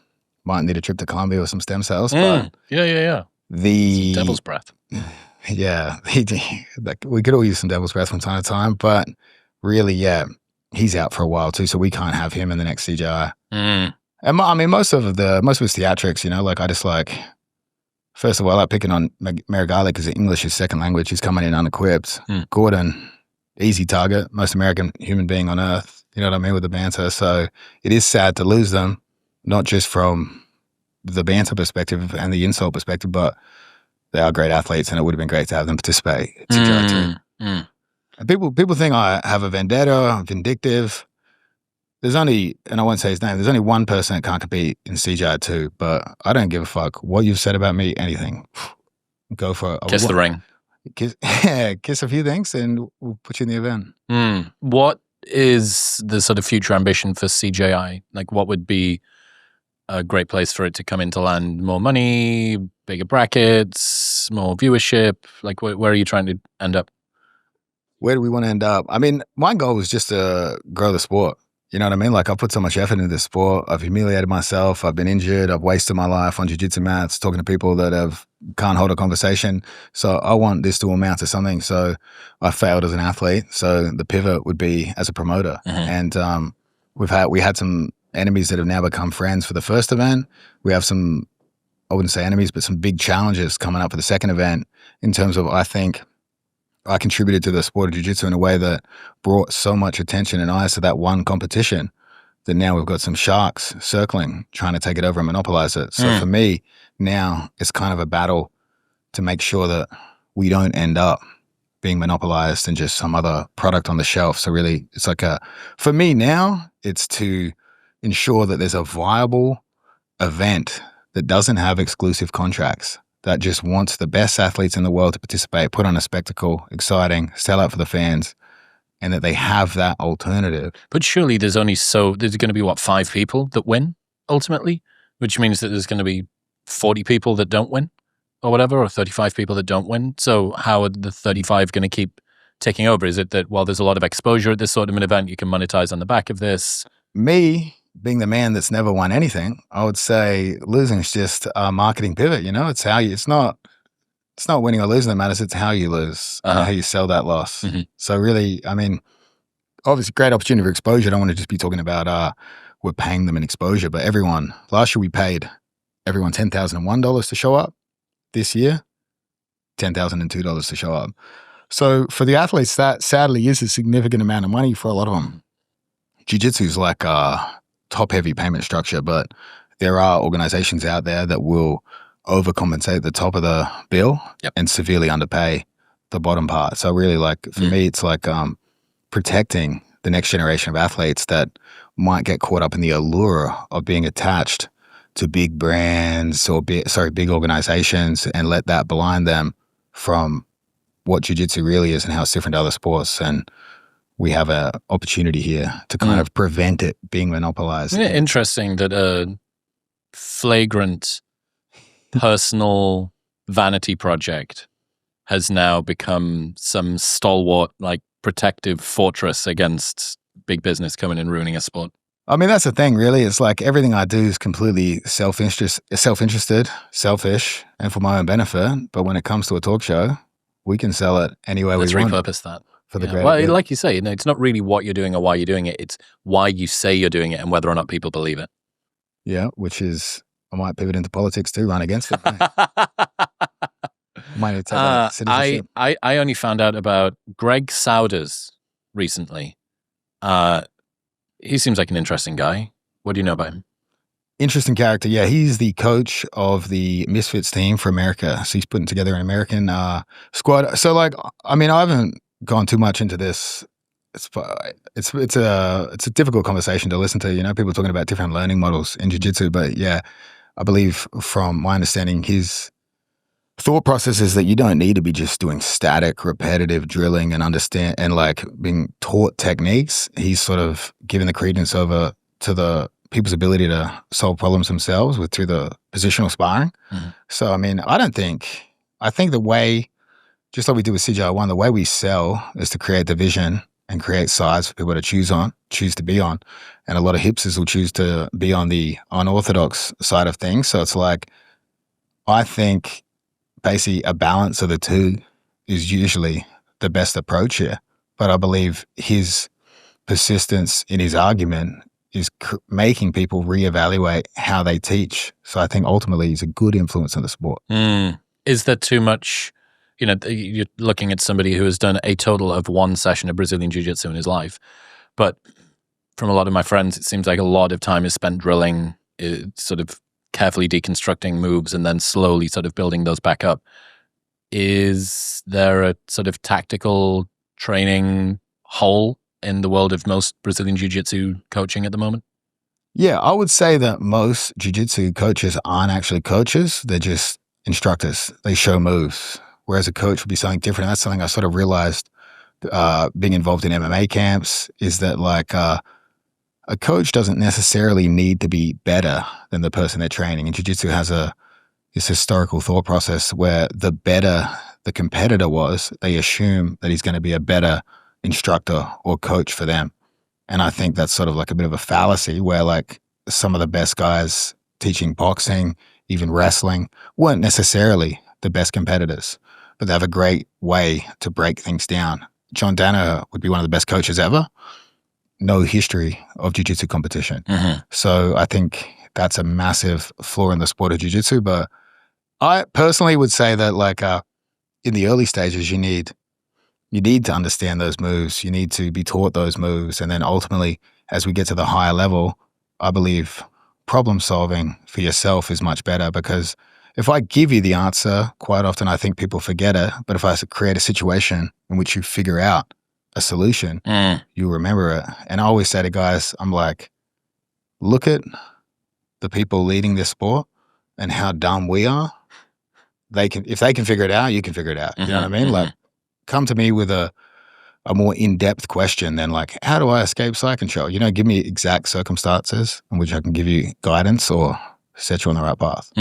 Might need a trip to Colombia with some stem cells. But yeah. The some devil's breath. Yeah, we could all use some devil's breath from time to time, but really, yeah, he's out for a while too, so we can't have him in the next CJI. And I mean, most of his theatrics, you know, like I just like, first of all, I like picking on Marigali because English is second language. He's coming in unequipped. Gordon, easy target, most American human being on earth. You know what I mean, with the banter. So it is sad to lose them, not just from the banter perspective and the insult perspective, but they are great athletes, and it would have been great to have them participate at CJI too. And people think I have a vendetta, I'm vindictive. There's only, and I won't say his name, there's only one person that can't compete in CJI 2, but I don't give a fuck what you've said about me, anything. Go for it. Kiss the ring. Kiss a few things and we'll put you in the event. What is the sort of future ambition for CJI? Like, what would be a great place for it to come in to land? More money, bigger brackets, more viewership? Like, where are you trying to end up? Where do we want to end up? I mean, my goal is just to grow the sport. You know what I mean? Like, I've put so much effort into this sport. I've humiliated myself. I've been injured. I've wasted my life on jiu-jitsu mats, talking to people that can't hold a conversation. So I want this to amount to something. So I failed as an athlete. So the pivot would be as a promoter. And we had some enemies that have now become friends for the first event. We have some, I wouldn't say enemies, but some big challenges coming up for the second event in terms of, I think, I contributed to the sport of jiu-jitsu in a way that brought so much attention and eyes to that one competition that now we've got some sharks circling, trying to take it over and monopolize it. So for me, now it's kind of a battle to make sure that we don't end up being monopolized and just some other product on the shelf. So really, it's like for me now, it's to ensure that there's a viable event that doesn't have exclusive contracts, that just wants the best athletes in the world to participate, put on a spectacle, exciting, sell out for the fans, and that they have that alternative. But surely there's going to be, 5 people that win ultimately, which means that there's going to be 40 people that don't win or whatever, or 35 people that don't win. So how are the 35 going to keep taking over? Is it that, well, there's a lot of exposure at this sort of an event, you can monetize on the back of this? Me, being the man that's never won anything, I would say losing is just a marketing pivot. It's how it's not winning or losing that matters. It's how you lose, and how you sell that loss. Mm-hmm. So really, I mean, obviously great opportunity for exposure. I don't want to just be talking about, we're paying them in exposure, but last year we paid everyone $10,001 to show up. This year, $10,002 to show up. So for the athletes, that sadly is a significant amount of money for a lot of them. Jiu-Jitsu is like a top-heavy payment structure, but there are organizations out there that will overcompensate the top of the bill and severely underpay the bottom part. So really, for me, it's like protecting the next generation of athletes that might get caught up in the allure of being attached to big brands or big organizations, and let that blind them from what jiu-jitsu really is and how it's different to other sports. And we have an opportunity here to kind of prevent it being monopolized. Yeah, interesting that a flagrant personal vanity project has now become some stalwart, protective fortress against big business coming and ruining a sport. I mean, that's the thing, really. It's like everything I do is completely self-interested, selfish, and for my own benefit. But when it comes to a talk show, we can sell it any way we want. Let's repurpose that. For the greater well, good. like you say, it's not really what you're doing or why you're doing it. It's why you say you're doing it and whether or not people believe it. Yeah, which is, I might pivot into politics too, run against it. Might take citizenship. I only found out about Greg Souders recently. He seems like an interesting guy. What do you know about him? Interesting character. Yeah, he's the coach of the Misfits team for America. So he's putting together an American squad. So I haven't gone too much into this. It's a difficult conversation to listen to. People talking about different learning models in jiu-jitsu. But yeah, I believe from my understanding, his thought process is that you don't need to be just doing static, repetitive drilling and understand and being taught techniques. He's sort of giving the credence over to the people's ability to solve problems themselves through the positional sparring. Mm-hmm. So, I think the way, just like we do with CJI1, the way we sell is to create division and create sides for people to choose to be on. And a lot of hipsters will choose to be on the unorthodox side of things. So it's I think basically a balance of the two is usually the best approach here. But I believe his persistence in his argument is making people reevaluate how they teach. So I think ultimately he's a good influence on the sport. Is there too much, you're looking at somebody who has done a total of 1 session of Brazilian Jiu-Jitsu in his life. But from a lot of my friends, it seems like a lot of time is spent drilling, sort of carefully deconstructing moves and then slowly sort of building those back up. Is there a sort of tactical training hole in the world of most Brazilian Jiu-Jitsu coaching at the moment? Yeah, I would say that most Jiu-Jitsu coaches aren't actually coaches. They're just instructors. They show moves, whereas a coach would be something different. And that's something I sort of realized being involved in MMA camps is that a coach doesn't necessarily need to be better than the person they're training. And Jiu-Jitsu has this historical thought process where the better the competitor was, they assume that he's going to be a better instructor or coach for them. And I think that's sort of a bit of a fallacy where some of the best guys teaching boxing, even wrestling, weren't necessarily the best competitors, but they have a great way to break things down. Jon Danaher would be one of the best coaches ever. No history of jiu-jitsu competition. Mm-hmm. So I think that's a massive flaw in the sport of jiu-jitsu. But I personally would say that in the early stages, you need to understand those moves. You need to be taught those moves. And then ultimately, as we get to the higher level, I believe problem solving for yourself is much better because if I give you the answer, quite often I think people forget it. But if I create a situation in which you figure out a solution, you remember it. And I always say to guys, I'm like, look at the people leading this sport and how dumb we are. If they can figure it out, you can figure it out. You know what I mean? Like, come to me with a more in-depth question than like, how do I escape side control? You know, give me exact circumstances in which I can give you guidance or set you on the right path.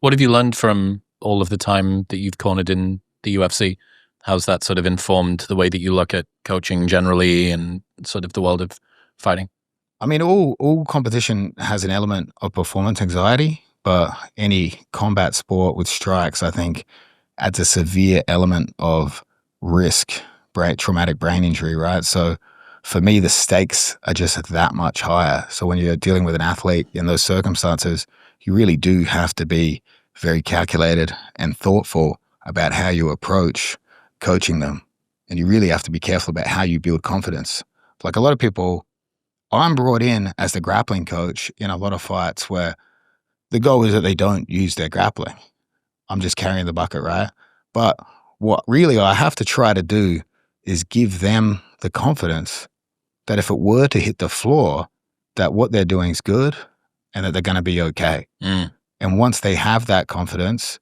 What have you learned from all of the time that you've cornered in the UFC? How's that sort of informed the way that you look at coaching generally and sort of the world of fighting? I mean, all competition has an element of performance anxiety, but any combat sport with strikes, I think, adds a severe element of risk, traumatic brain injury, right? So for me, the stakes are just that much higher. So when you're dealing with an athlete in those circumstances, you really do have to be very calculated and thoughtful about how you approach coaching them. And you really have to be careful about how you build confidence. Like a lot of people, I'm brought in as the grappling coach in a lot of fights where the goal is that they don't use their grappling. I'm just carrying the bucket, right? But what really I have to try to do is give them the confidence that if it were to hit the floor, that what they're doing is good and that they're going to be okay. And once they have that confidence,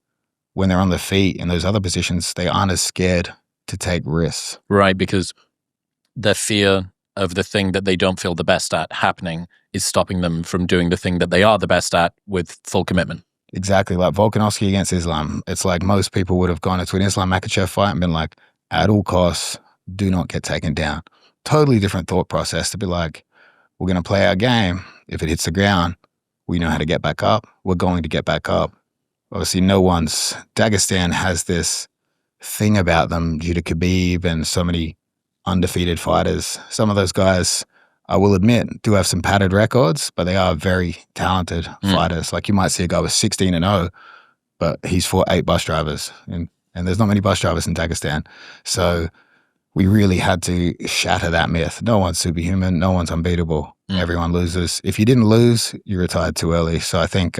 when they're on the feet in those other positions, they aren't as scared to take risks. Right, because the fear of the thing that they don't feel the best at happening is stopping them from doing the thing that they are the best at with full commitment. Exactly, like Volkanovski against Islam. It's like most people would have gone into an Islam Makhachev fight and been like, at all costs, do not get taken down. Totally different thought process to be like, we're going to play our game. If it hits the ground, we know how to get back up. We're going to get back up. Obviously, Dagestan has this thing about them due to Khabib and so many undefeated fighters. Some of those guys, I will admit, do have some padded records, but they are very talented fighters. Like you might see a guy with 16-0, but he's fought 8 bus drivers, and there's not many bus drivers in Dagestan. So we really had to shatter that myth. No one's superhuman. No one's unbeatable. Everyone loses. If you didn't lose, you retired too early. So I think,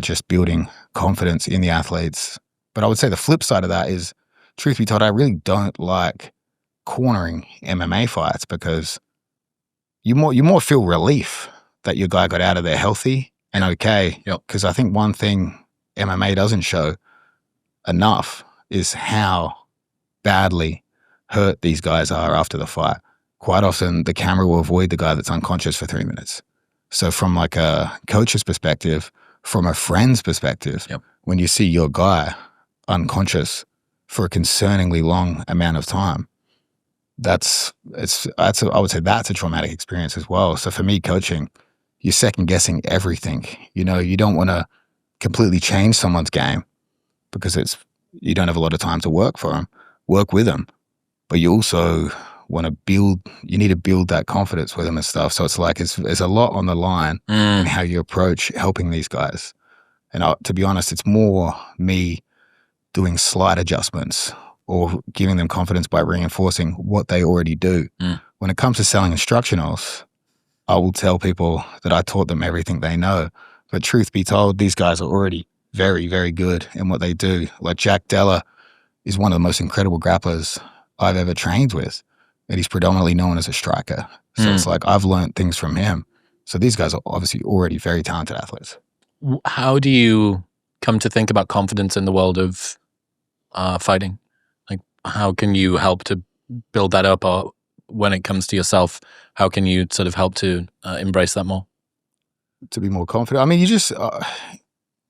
just building confidence in the athletes. But I would say the flip side of that is, truth be told, I really don't like cornering MMA fights because you more feel relief that your guy got out of there healthy and okay. Because I think one thing MMA doesn't show enough is how badly hurt these guys are after the fight. Quite often, the camera will avoid the guy that's unconscious for 3 minutes. So from like a coach's perspective, from a friend's perspective, when you see your guy unconscious for a concerningly long amount of time, I would say that's a traumatic experience as well. So for me, coaching, you're second guessing everything. You know, you don't want to completely change someone's game because you don't have a lot of time to work with them, but you also want to need to build that confidence with them and stuff. So it's like, there's a lot on the line in how you approach helping these guys. And to be honest, it's more me doing slight adjustments or giving them confidence by reinforcing what they already do. When it comes to selling instructionals, I will tell people that I taught them everything they know. But truth be told, these guys are already very, very good in what they do. Like Jack Della is one of the most incredible grapplers I've ever trained with. And he's predominantly known as a striker. So it's like I've learned things from him. So these guys are obviously already very talented athletes. How do you come to think about confidence in the world of fighting? Like, how can you help to build that up? Or when it comes to yourself, how can you sort of help to embrace that more? To be more confident? I mean, you just,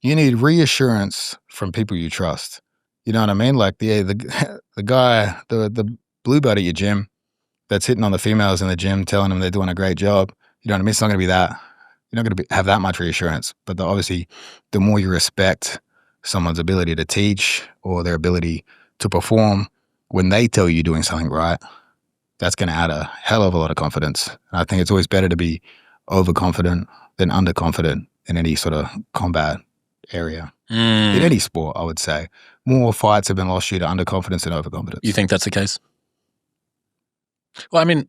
you need reassurance from people you trust. You know what I mean? Like the guy, the blue belt at your gym that's hitting on the females in the gym, telling them they're doing a great job. You know what I mean? It's not going to be that. You're not going to have that much reassurance. But obviously, the more you respect someone's ability to teach or their ability to perform, when they tell you you're doing something right, that's going to add a hell of a lot of confidence. And I think it's always better to be overconfident than underconfident in any sort of combat area. In any sport, I would say. More fights have been lost due to underconfidence than overconfidence. You think that's the case? Well, I mean,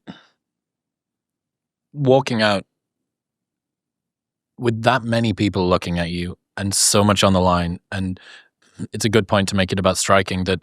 walking out with that many people looking at you, and so much on the line. And it's a good point to make it about striking, that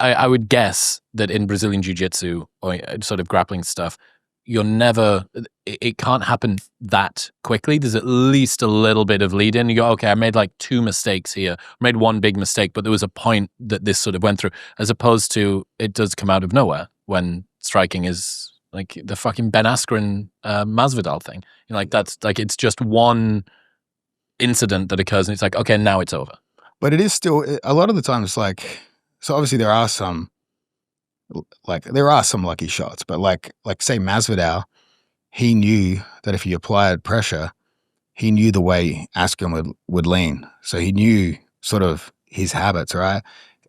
I would guess that in Brazilian Jiu-Jitsu or sort of grappling stuff, it can't happen that quickly. There's at least a little bit of lead in. You go, okay, I made like 2 mistakes here. I made one big mistake, but there was a point that this sort of went through, as opposed to it does come out of nowhere when striking is like the fucking Ben Askren Masvidal thing. You know, like that's like, it's just one incident that occurs and it's like, okay, now it's over. But it is still, a lot of the time it's like, so obviously there are some lucky shots, but like say Masvidal, he knew that if he applied pressure, he knew the way Askren would lean. So he knew sort of his habits, right?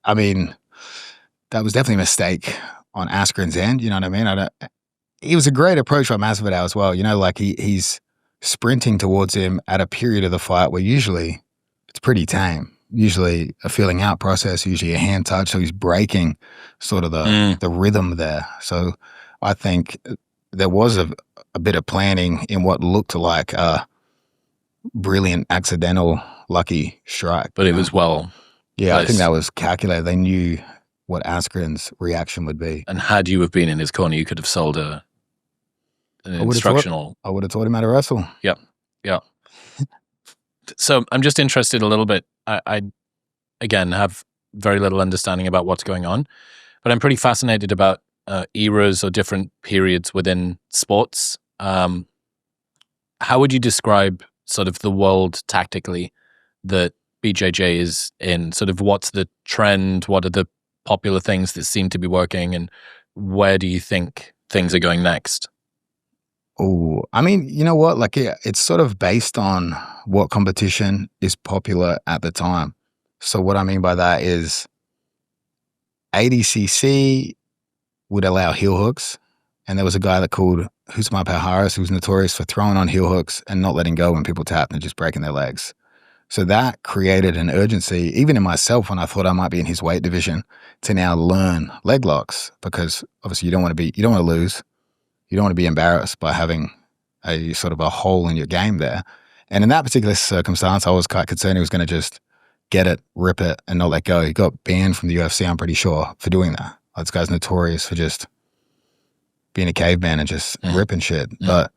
I mean, that was definitely a mistake on Askren's end, you know what I mean? It was a great approach by Masvidal as well, you know, like he's sprinting towards him at a period of the fight where usually it's pretty tame. Usually a feeling out process, usually a hand touch. So he's breaking sort of the rhythm there. So I think there was a bit of planning in what looked like a brilliant, accidental, lucky strike. But it was well. Yeah, I think that was calculated. They knew what Askren's reaction would be. And had you have been in his corner, you could have sold an instructional. I would have taught him how to wrestle. Yeah. So I'm just interested a little bit. I again have very little understanding about what's going on, but I'm pretty fascinated about eras or different periods within sports. How would you describe sort of the world tactically that BJJ is in? Sort of what's the trend? What are the popular things that seem to be working, and where do you think things are going next? Oh, I mean, you know what? Like, it's sort of based on what competition is popular at the time. So what I mean by that is ADCC would allow heel hooks. And there was a guy that called Husmar Harris, who was notorious for throwing on heel hooks and not letting go when people tapped and just breaking their legs. So that created an urgency, even in myself, when I thought I might be in his weight division, to now learn leg locks, because obviously you don't want to lose. You don't want to be embarrassed by having a sort of a hole in your game there. And in that particular circumstance, I was quite concerned he was going to just get it, rip it, and not let go. He got banned from the UFC, I'm pretty sure, for doing that. This guy's notorious for just being a caveman and just ripping shit. But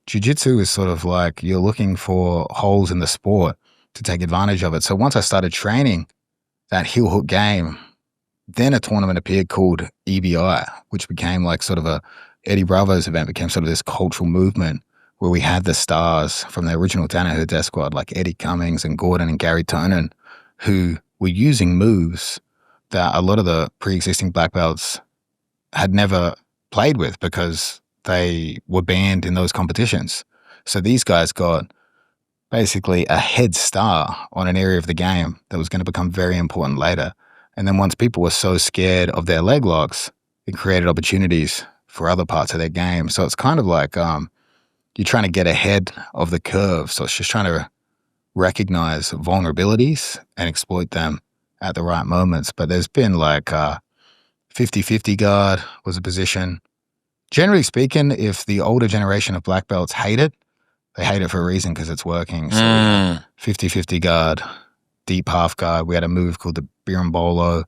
jiu-jitsu is sort of like you're looking for holes in the sport to take advantage of it. So once I started training that heel hook game, then a tournament appeared called EBI, which became like sort of a Eddie Bravo's event, became sort of this cultural movement where we had the stars from the original Danaher Death Squad, like Eddie Cummings and Gordon and Gary Tonin, who were using moves that a lot of the pre-existing black belts had never played with because they were banned in those competitions. So these guys got basically a head start on an area of the game that was going to become very important later. And then once people were so scared of their leg locks, it created opportunities for other parts of their game. So it's kind of like you're trying to get ahead of the curve. So it's just trying to recognize vulnerabilities and exploit them at the right moments. But there's been like 50-50 guard was a position. Generally speaking, if the older generation of black belts hate it, they hate it for a reason because it's working. So 50-50 guard, deep half guard. We had a move called the Birimbolo.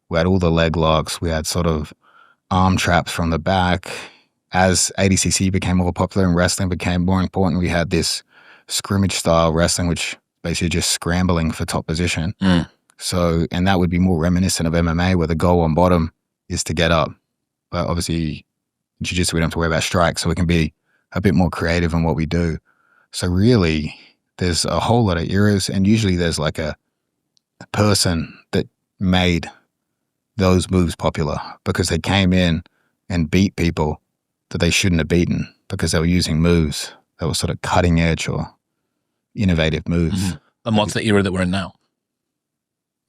We had all the leg locks. We had sort of arm traps from the back. As ADCC became more popular and wrestling became more important, we had this scrimmage style wrestling, which basically just scrambling for top position. So, and that would be more reminiscent of MMA, where the goal on bottom is to get up. But obviously, in jiu-jitsu, we don't have to worry about strikes, so we can be a bit more creative in what we do. So really, there's a whole lot of eras, and usually there's like a person that made those moves popular because they came in and beat people that they shouldn't have beaten because they were using moves that were sort of cutting edge or innovative moves. And what's the era that we're in now?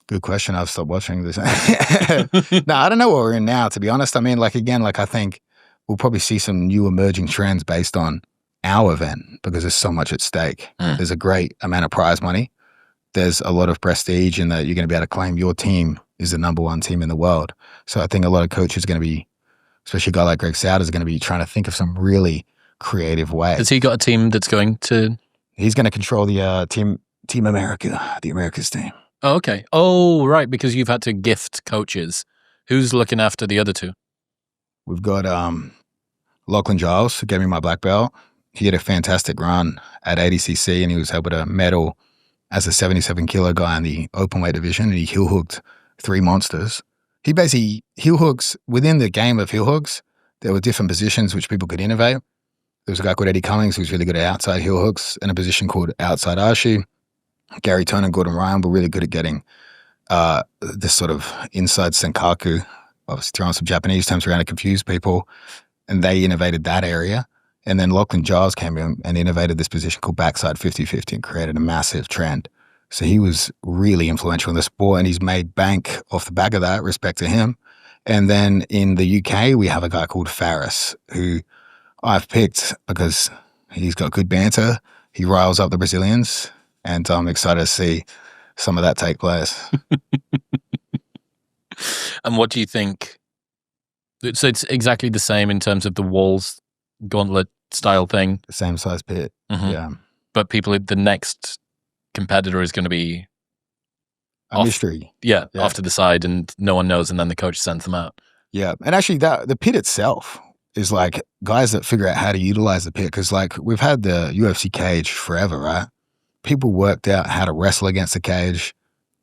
Good question. I've stopped watching this. No, I don't know what we're in now, to be honest. I mean, like, again, like I think we'll probably see some new emerging trends based on our event because there's so much at stake. There's a great amount of prize money. There's a lot of prestige in that you're going to be able to claim your team is the #1 team in the world. So I think a lot of coaches are going to be, especially a guy like Greg Souders, is going to be trying to think of some really creative ways. Has he got a team that's going to He's going to control the Team America, the Americas team. Oh, okay. Oh, right, because you've had to gift coaches. Who's looking after the other two? We've got Lachlan Giles, who gave me my black belt. He had a fantastic run at ADCC, and he was able to medal as a 77-kilo guy in the open weight division, and he heel hooked 3 monsters. He basically heel hooks within the game of heel hooks. There were different positions which people could innovate. There was a guy called Eddie Cummings who was really good at outside heel hooks, and a position called outside Ashi. Gary Tone and Gordon Ryan were really good at getting this sort of inside senkaku, obviously throwing some Japanese terms around to confuse people, and they innovated that area. And then Lachlan Giles came in and innovated this position called backside 50-50 and created a massive trend. So he was really influential in the sport, and he's made bank off the back of that, respect to him. And then in the UK, we have a guy called Favelas, who I've picked because he's got good banter. He riles up the Brazilians, and I'm excited to see some of that take place. And what do you think? So it's exactly the same in terms of the walls, gauntlet style thing. The same size pit, yeah. But the next competitor is going to be a mystery. Yeah, off to the side, and no one knows, and then the coach sends them out. Yeah, and actually the pit itself is like guys that figure out how to utilize the pit, because like we've had the UFC cage forever, right? People worked out how to wrestle against the cage.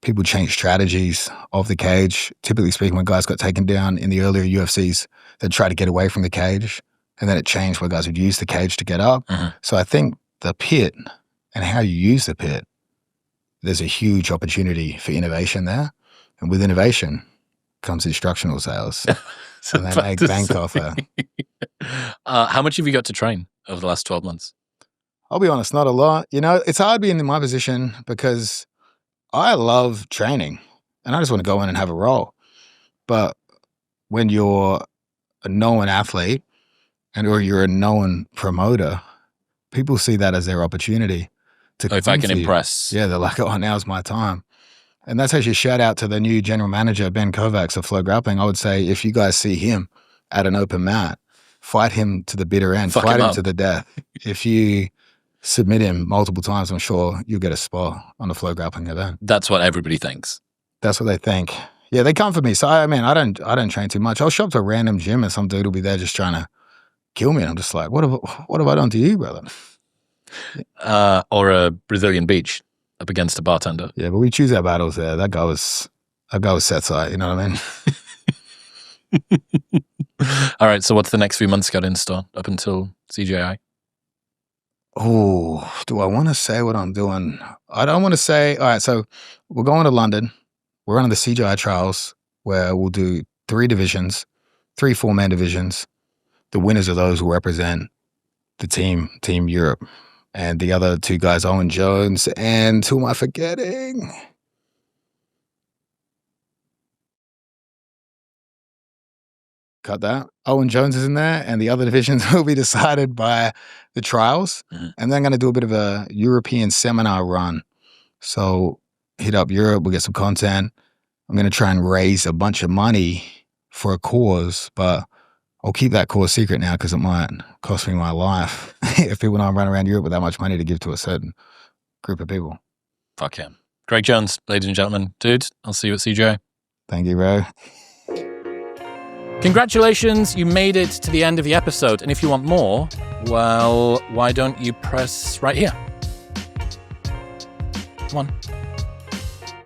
People changed strategies of the cage. Typically speaking, when guys got taken down in the earlier UFCs, they'd try to get away from the cage, and then it changed where guys would use the cage to get up. So I think the pit and how you use the pit, there's a huge opportunity for innovation there. And with innovation comes instructional sales. So they make bank off it. How much have you got to train over the last 12 months? I'll be honest, not a lot. You know, it's hard being in my position because I love training and I just want to go in and have a roll. But when you're a known athlete or you're a known promoter, people see that as their opportunity to if I can impress. Yeah, they're like, oh, now's my time. And that's actually a shout out to the new general manager, Ben Kovacs of Flow Grappling. I would say if you guys see him at an open mat, fight him to the bitter end, fight him to the death. If you submit him multiple times, I'm sure you'll get a spot on the Flow Grappling event. That's what everybody thinks. That's what they think. Yeah, they come for me. So I don't train too much. I'll show up to a random gym and some dude will be there just trying to kill me. And I'm just like, what have I done to you, brother? Or a Brazilian beach up against a bartender. Yeah, but we choose our battles there. That guy was set side, you know what I mean? All right, so what's the next few months got in store up until CJI? Oh, do I want to say what I'm doing? I don't want to say. All right, so we're going to London. We're running the CJI trials where we'll do 3 divisions, 3 4-man divisions. The winners of those will represent the Team Europe. And the other 2 guys, Jon Jones, and who am I forgetting? Cut that. Jon Jones is in there, and the other divisions will be decided by the trials. And then I'm going to do a bit of a European seminar run. So hit up Europe, we'll get some content. I'm going to try and raise a bunch of money for a cause, but I'll keep that cause secret now because it might cost me my life if people know I'm running around Europe with that much money to give to a certain group of people. Fuck him. Greg Jones, ladies and gentlemen. Dude, I'll see you at CJI. Thank you, bro. Congratulations, you made it to the end of the episode. And if you want more, well, why don't you press right here? Come on.